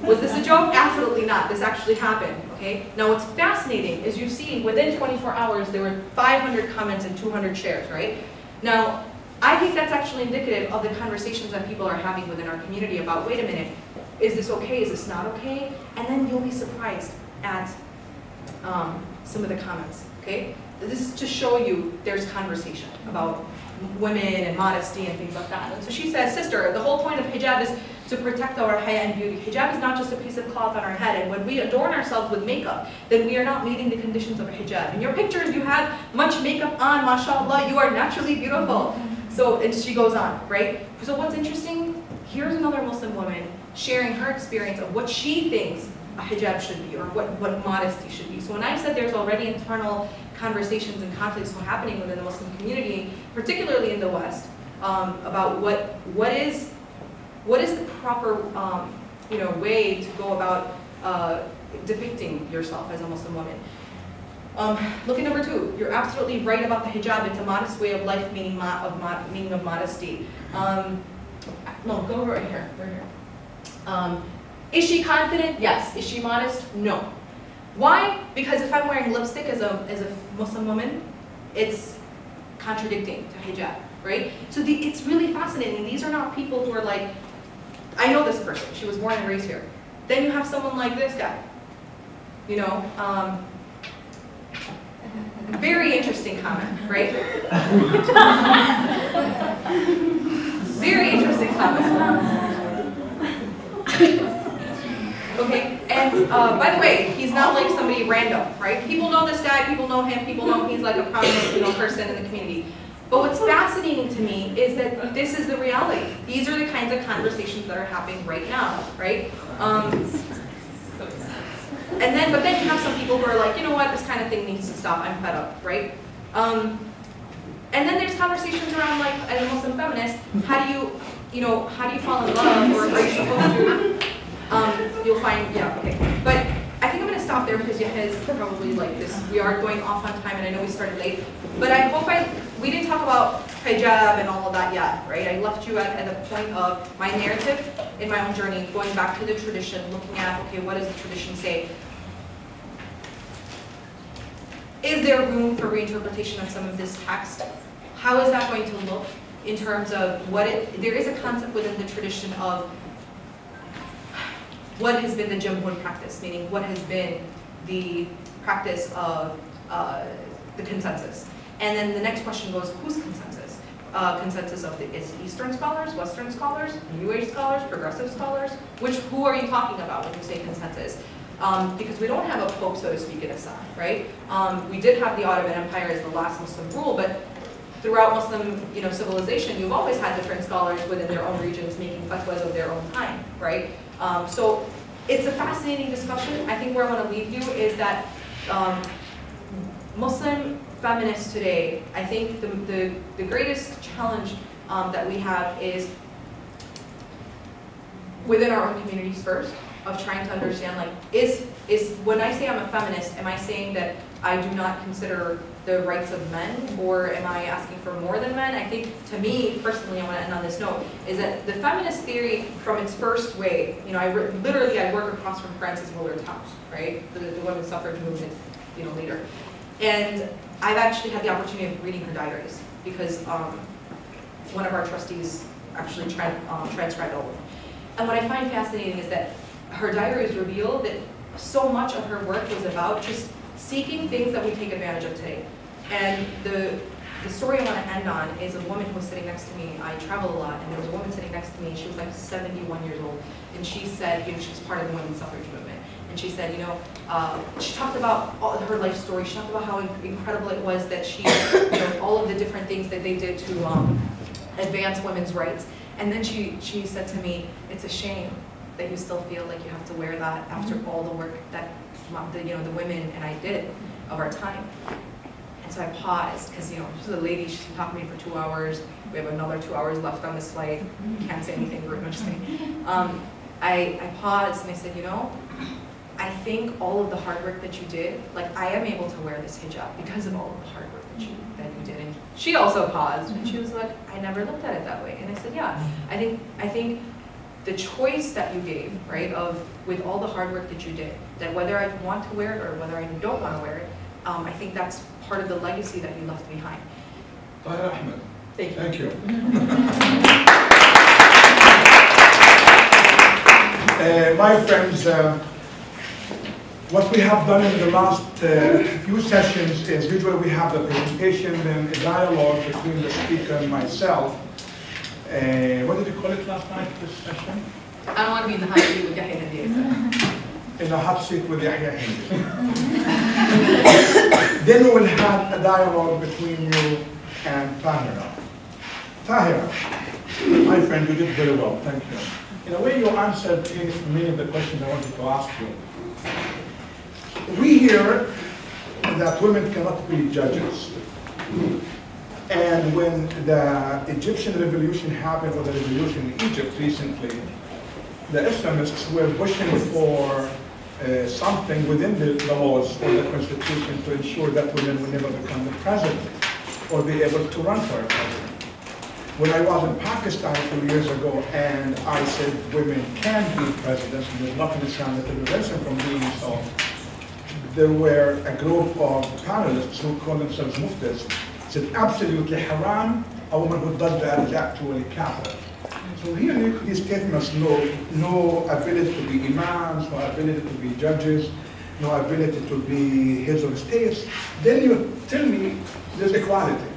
Was this a joke? Absolutely not. This actually happened, okay? Now what's fascinating is you see within 24 hours there were 500 comments and 200 shares, right? Now, I think that's actually indicative of the conversations that people are having within our community about, wait a minute, is this okay, is this not okay? And then you'll be surprised at some of the comments, okay? This is to show you there's conversation about women and modesty and things like that. And so she says, sister, the whole point of hijab is to protect our haya and beauty. Hijab is not just a piece of cloth on our head, and when we adorn ourselves with makeup, then we are not meeting the conditions of a hijab. In your pictures, you have much makeup on, mashallah, you are naturally beautiful. So, and she goes on, right? So what's interesting, here's another Muslim woman sharing her experience of what she thinks a hijab should be, or what modesty should be. So when I said there's already internal conversations and conflicts happening within the Muslim community, particularly in the West, about what is the proper you know, way to go about depicting yourself as a Muslim woman. Look at number 2. You're absolutely right about the hijab. It's a modest way of life, meaning of modesty. No, go right here. Right here. Is she confident? Yes. Is she modest? No. Why? Because if I'm wearing lipstick as a Muslim woman, it's contradicting to hijab, right? So it's really fascinating. These are not people who are like, I know this person, she was born and raised here. Then you have someone like this guy, you know, very interesting comment, right? Okay, and by the way, he's not like somebody random, right? People know this guy, people know him, people know he's like a prominent, person in the community. But what's fascinating to me is that this is the reality. These are the kinds of conversations that are happening right now, right? But then you have some people who are like, you know what, this kind of thing needs to stop, I'm fed up, right? And then there's conversations around like, as a Muslim feminist, how do you fall in love, or are you supposed to, you'll find, yeah, okay. But I think I'm gonna stop there because Yahya is probably like this, we are going off on time and I know we started late, but I hope we didn't talk about hijab and all of that yet, right? I left you at the point of my narrative in my own journey, going back to the tradition, looking at, okay, what does the tradition say? Is there room for reinterpretation of some of this text? How is that going to look in terms of there is a concept within the tradition of what has been the jumhur practice, meaning what has been the practice of the consensus. And then the next question goes, whose consensus? Consensus of is Eastern scholars, Western scholars, New Age scholars, progressive scholars? Who are you talking about when you say consensus? Because we don't have a pope, so to speak, in Assad, right? We did have the Ottoman Empire as the last Muslim rule, but throughout Muslim civilization, you've always had different scholars within their own regions making fatwas of their own kind, right? So it's a fascinating discussion. I think where I want to leave you is that Muslim feminists today, I think the greatest challenge that we have is within our own communities first, of trying to understand, like, is when I say I'm a feminist, am I saying that I do not consider the rights of men, or am I asking for more than men? I think, to me, personally, I want to end on this note, is that the feminist theory from its first wave, I work across from Frances Willard's house, right? The women's suffrage movement, leader. And I've actually had the opportunity of reading her diaries, because one of our trustees actually transcribed all of them. And what I find fascinating is that her diaries reveal that so much of her work was about just seeking things that we take advantage of today. And the story I want to end on is a woman who was sitting next to me. I travel a lot, and there was a woman sitting next to me. She was like 71 years old, and she said, she was part of the women's suffrage movement. And she said, she talked about her life story. She talked about how incredible it was that she, all of the different things that they did to advance women's rights. And then she said to me, it's a shame that you still feel like you have to wear that after all the work that the women and I did of our time. And so I paused, because she's a lady, she's been talking to me for 2 hours. We have another 2 hours left on this flight. Can't say anything rude, I'm just kidding. I paused and I said, I think all of the hard work that you did, like, I am able to wear this hijab because of all of the hard work that you did. And she also paused, and she was like, I never looked at it that way. And I said, yeah, I think the choice that you gave, right, with all the hard work that you did, that whether I want to wear it or whether I don't want to wear it, I think that's part of the legacy that you left behind. Tahera Ahmad. Thank you. Thank you. My friends, what we have done in the last few sessions is usually we have the presentation and a dialogue between the speaker and myself. What did you call it last night, this session? I don't want to be in the hot seat with Yahya Hendi. In the hot seat with Yahya Hendi. Then we will have a dialogue between you and Tahera. Tahera, my friend, you did very well, thank you. In a way, you answered many of the questions I wanted to ask you. We hear that women cannot be judges. And when the Egyptian revolution happened, or the revolution in Egypt recently, the Islamists were pushing for something within the laws or the constitution to ensure that women will never become the president or be able to run for a president. When I was in Pakistan a few years ago and I said women can be presidents and there's nothing in Islam that prevents them from doing so, there were a group of panelists who call themselves muftis, said absolutely haram, a woman who does that is actually kafir. So here these statements, no ability to be imams, no ability to be judges, no ability to be heads of states. Then you tell me there's equality.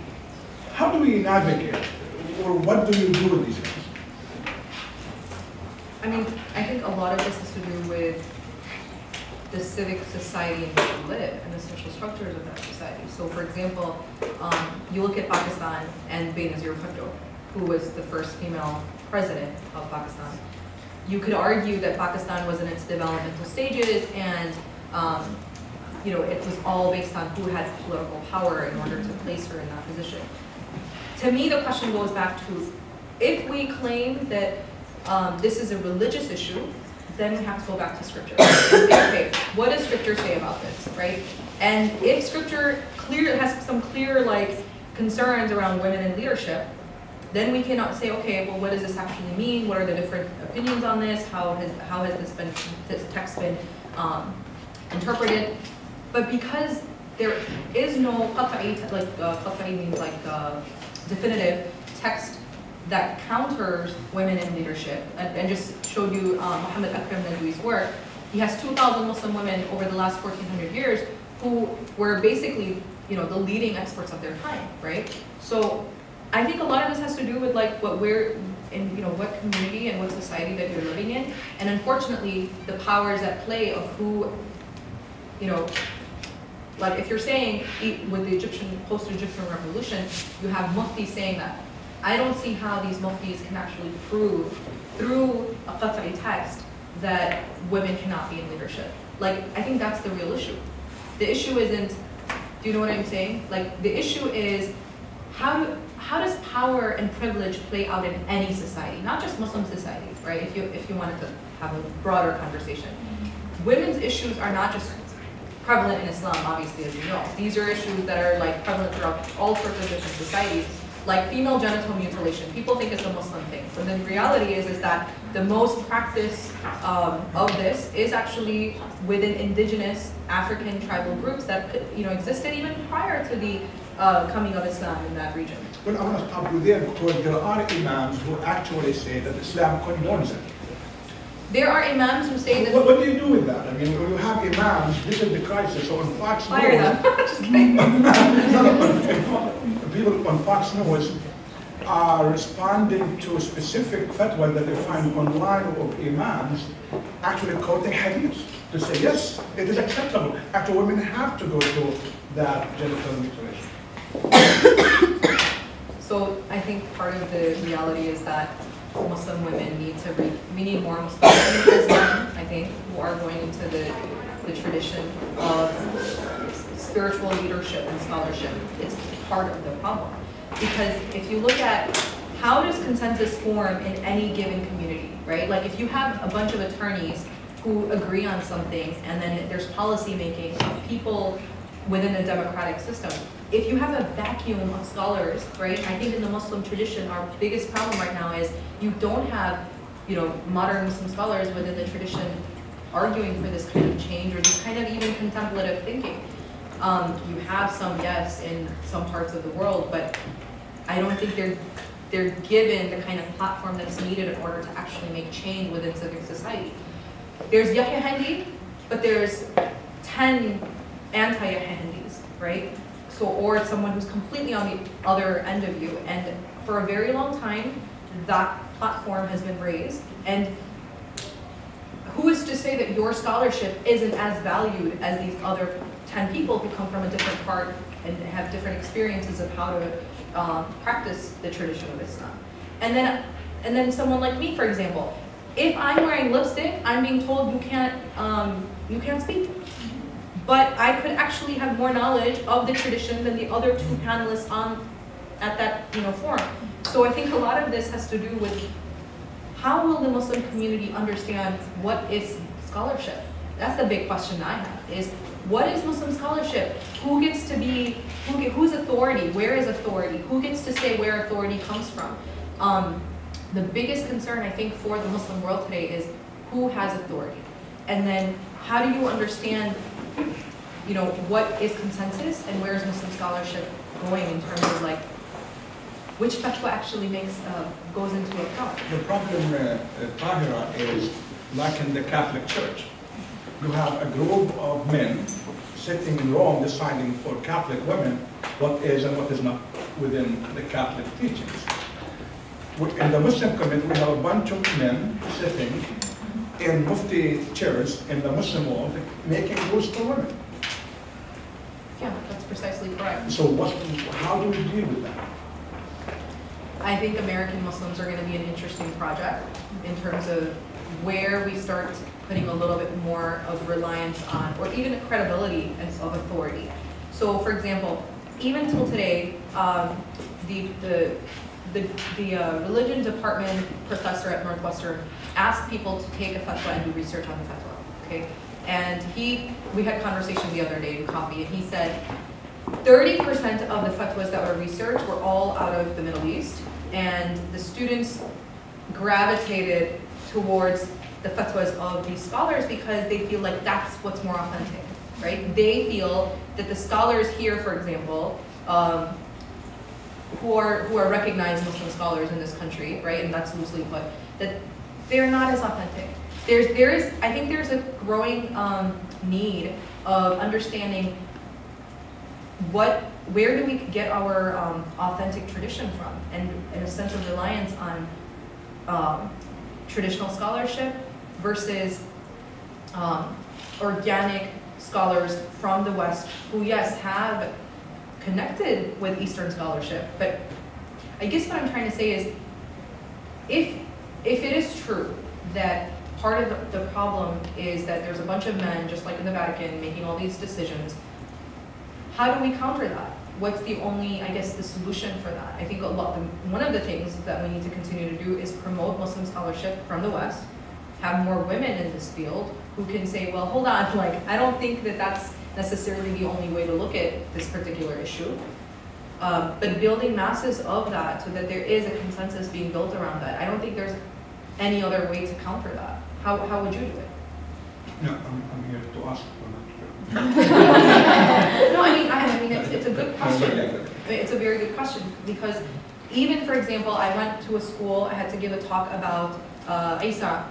How do we navigate, or what do you do with these things? I mean, I think a lot of this has to do with the civic society in which we live and the social structures of that society. So for example, you look at Pakistan and Benazir Bhutto, who was the first female president of Pakistan. You could argue that Pakistan was in its developmental stages and you know, it was all based on who had political power in order to place her in that position. To me, the question goes back to, if we claim that this is a religious issue, then we have to go back to scripture and say, okay, what does scripture say about this, right? And if scripture has some clear like concerns around women in leadership, then we cannot say, okay, well, what does this actually mean? What are the different opinions on this? How has this text been interpreted? But because there is no qat'i, like qat'i means like definitive text that counters women in leadership, and just showed you Muhammad Akram Nadwi's work. He has 2,000 Muslim women over the last 1,400 years who were basically, you know, the leading experts of their time, right? So I think a lot of this has to do with like what we're in, you know, what community and what society that you're living in, and unfortunately the powers at play of who, you know, like if you're saying with the post-Egyptian revolution, you have muftis saying that. I don't see how these muftis can actually prove through a qat'i text that women cannot be in leadership. Like, I think that's the real issue. The issue isn't, do you know what I'm saying? Like, the issue is how does power and privilege play out in any society, not just Muslim societies, right? If you wanted to have a broader conversation. Women's issues are not just prevalent in Islam, obviously, as you know. These are issues that are like prevalent throughout all sorts of different societies. Like female genital mutilation, people think it's a Muslim thing. So the reality is that the most practice of this is actually within indigenous African tribal groups that, you know, existed even prior to the coming of Islam in that region. Well, I want to stop you there because there are imams who actually say that Islam condones it. There are imams who say that. What do you do with that? I mean, when you have imams, this is the crisis. So on Fox News, fire them. Just kidding. People on Fox News are responding to a specific fatwa that they find online of imams actually quoting hadith to say, yes, it is acceptable. Actually, women have to go through that genital mutilation. So I think part of the reality is that Muslim women need to we need more Muslim women as men, I think, who are going into the tradition of spiritual leadership and scholarship. It's part of the problem. Because if you look at how does consensus form in any given community, right? Like if you have a bunch of attorneys who agree on something and then there's policy making of people within a democratic system. If you have a vacuum of scholars, right? I think in the Muslim tradition, our biggest problem right now is you don't have, you know, modern Muslim scholars within the tradition arguing for this kind of change or this kind of even contemplative thinking. You have some, yes, in some parts of the world, but I don't think they're given the kind of platform that's needed in order to actually make change within civic society. There's Yahya Hendi, but there's 10 anti-Yahya Hendis, right? So, or someone who's completely on the other end of you. And for a very long time, that platform has been raised. And who is to say that your scholarship isn't as valued as these other 10 people who come from a different part and have different experiences of how to practice the tradition of Islam? And then someone like me, for example, if I'm wearing lipstick, I'm being told you can't speak. But I could actually have more knowledge of the tradition than the other two panelists at that forum. So I think a lot of this has to do with how will the Muslim community understand what is scholarship? That's the big question I have, is what is Muslim scholarship? Who gets to be, who's authority? Where is authority? Who gets to say where authority comes from? The biggest concern I think for the Muslim world today is who has authority? And then how do you understand what is consensus and where is Muslim scholarship going in terms of like which fatwa actually goes into account? The problem, Tahera, is like in the Catholic Church. You have a group of men sitting in Rome deciding for Catholic women what is and what is not within the Catholic teachings. in the Muslim community, we have a bunch of men sitting in mufti chairs in the Muslim world making rules for women. Yeah, that's precisely correct. So how do we deal with that? I think American Muslims are going to be an interesting project in terms of where we start putting a little bit more of reliance on, or even a credibility of authority. So, for example, even till today, the religion department professor at Northwestern asked people to take a fatwa and do research on the fatwa. Okay, and we had a conversation the other day in coffee, and he said 30% of the fatwas that were researched were all out of the Middle East, and the students gravitated towards the fatwas of these scholars because they feel like that's what's more authentic, right? They feel that the scholars here, for example, who are recognized Muslim scholars in this country, right, and that's loosely put, that they're not as authentic. I think there's a growing need of understanding where do we get our authentic tradition from, and a sense of reliance on traditional scholarship versus organic scholars from the West who, yes, have connected with Eastern scholarship. But I guess what I'm trying to say is, if it is true that part of the problem is that there's a bunch of men, just like in the Vatican, making all these decisions, how do we counter that? What's the only, I guess, the solution for that? I think one of the things that we need to continue to do is promote Muslim scholarship from the West, have more women in this field who can say, well, hold on, like, I don't think that that's necessarily the only way to look at this particular issue. But building masses of that so that there is a consensus being built around that. I don't think there's any other way to counter that. How would you do it? No, I'm here to ask for No, I mean, it's a good question. It's a very good question, because even, for example, I went to a school, I had to give a talk about Isa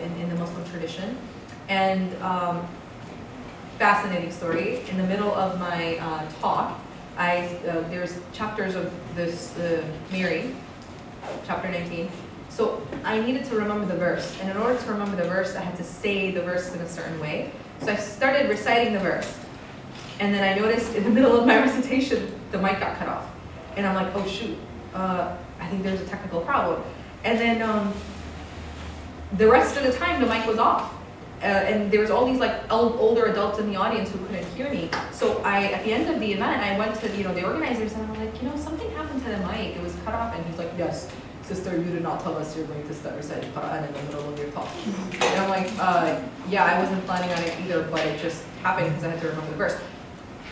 in the Muslim tradition, and fascinating story. In the middle of my talk, there's chapters of this Mary, chapter 19. So I needed to remember the verse, and in order to remember the verse, I had to say the verse in a certain way. So I started reciting the verse, and then I noticed in the middle of my recitation, the mic got cut off. And I'm like, oh shoot, I think there's a technical problem. And then the rest of the time, the mic was off. And there was all these like older adults in the audience who couldn't hear me. So at the end of the event, I went to the organizers, and I'm like, something happened to the mic. It was cut off. And he's like, yes, sister, you did not tell us you're going to start reciting Quran in the middle of your talk. And I'm like, yeah, I wasn't planning on it either, but it just happened because I had to remember the verse.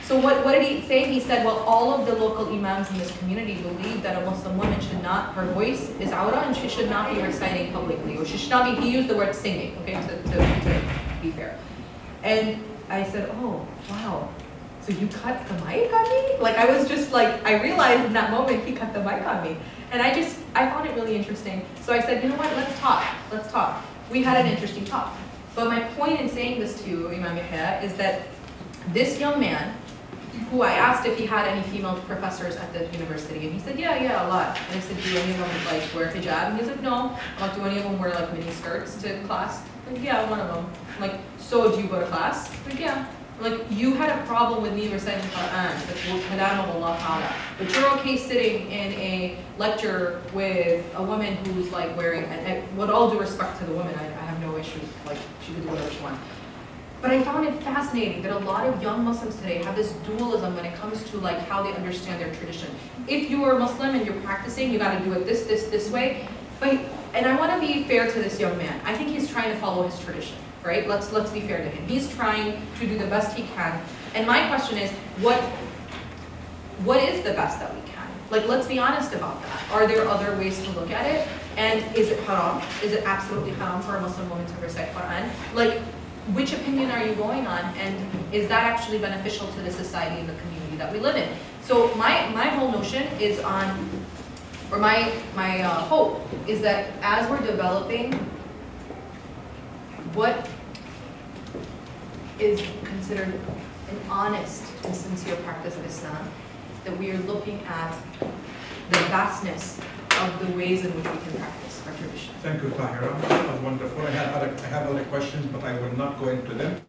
So what did he say? He said, well, all of the local imams in this community believe that a Muslim woman should not, her voice is awra, and she should not be reciting publicly, or she should not be, he used the word singing, okay, to be fair. And I said, oh, wow, so you cut the mic on me? Like, I was just like, I realized in that moment he cut the mic on me. And I found it really interesting. So I said, you know what, let's talk. We had an interesting talk. But my point in saying this to you, Imam Yahya, is that this young man, who I asked if he had any female professors at the university, and he said, yeah, a lot. And I said, do any of them like wear hijab? And he was like, no. I'm like, do any of them wear like mini skirts to class? I'm like, yeah, one of them. I'm like, so do you go to class? I'm like, yeah. I'm like, you had a problem with me reciting Quran, the kalam of Allah Ta'ala, but you're okay sitting in a lecture with a woman who's like wearing, and with all due respect to the woman, I have no issues, like she could do whatever she wants. But I found it fascinating that a lot of young Muslims today have this dualism when it comes to like how they understand their tradition. If you are Muslim and you're practicing, you got to do it this way. And I want to be fair to this young man. I think he's trying to follow his tradition, right? Let's be fair to him. He's trying to do the best he can. And my question is, what is the best that we can? Like, let's be honest about that. Are there other ways to look at it? And is it haram? Is it absolutely haram for a Muslim woman to recite Quran? Like, which opinion are you going on, and is that actually beneficial to the society and the community that we live in? So my whole notion is on, or my hope is that as we're developing what is considered an honest and sincere practice of Islam, that we are looking at the vastness of the ways in which we can practice our tradition. Thank you, Tahera. That was wonderful. I have other questions, but I will not go into them.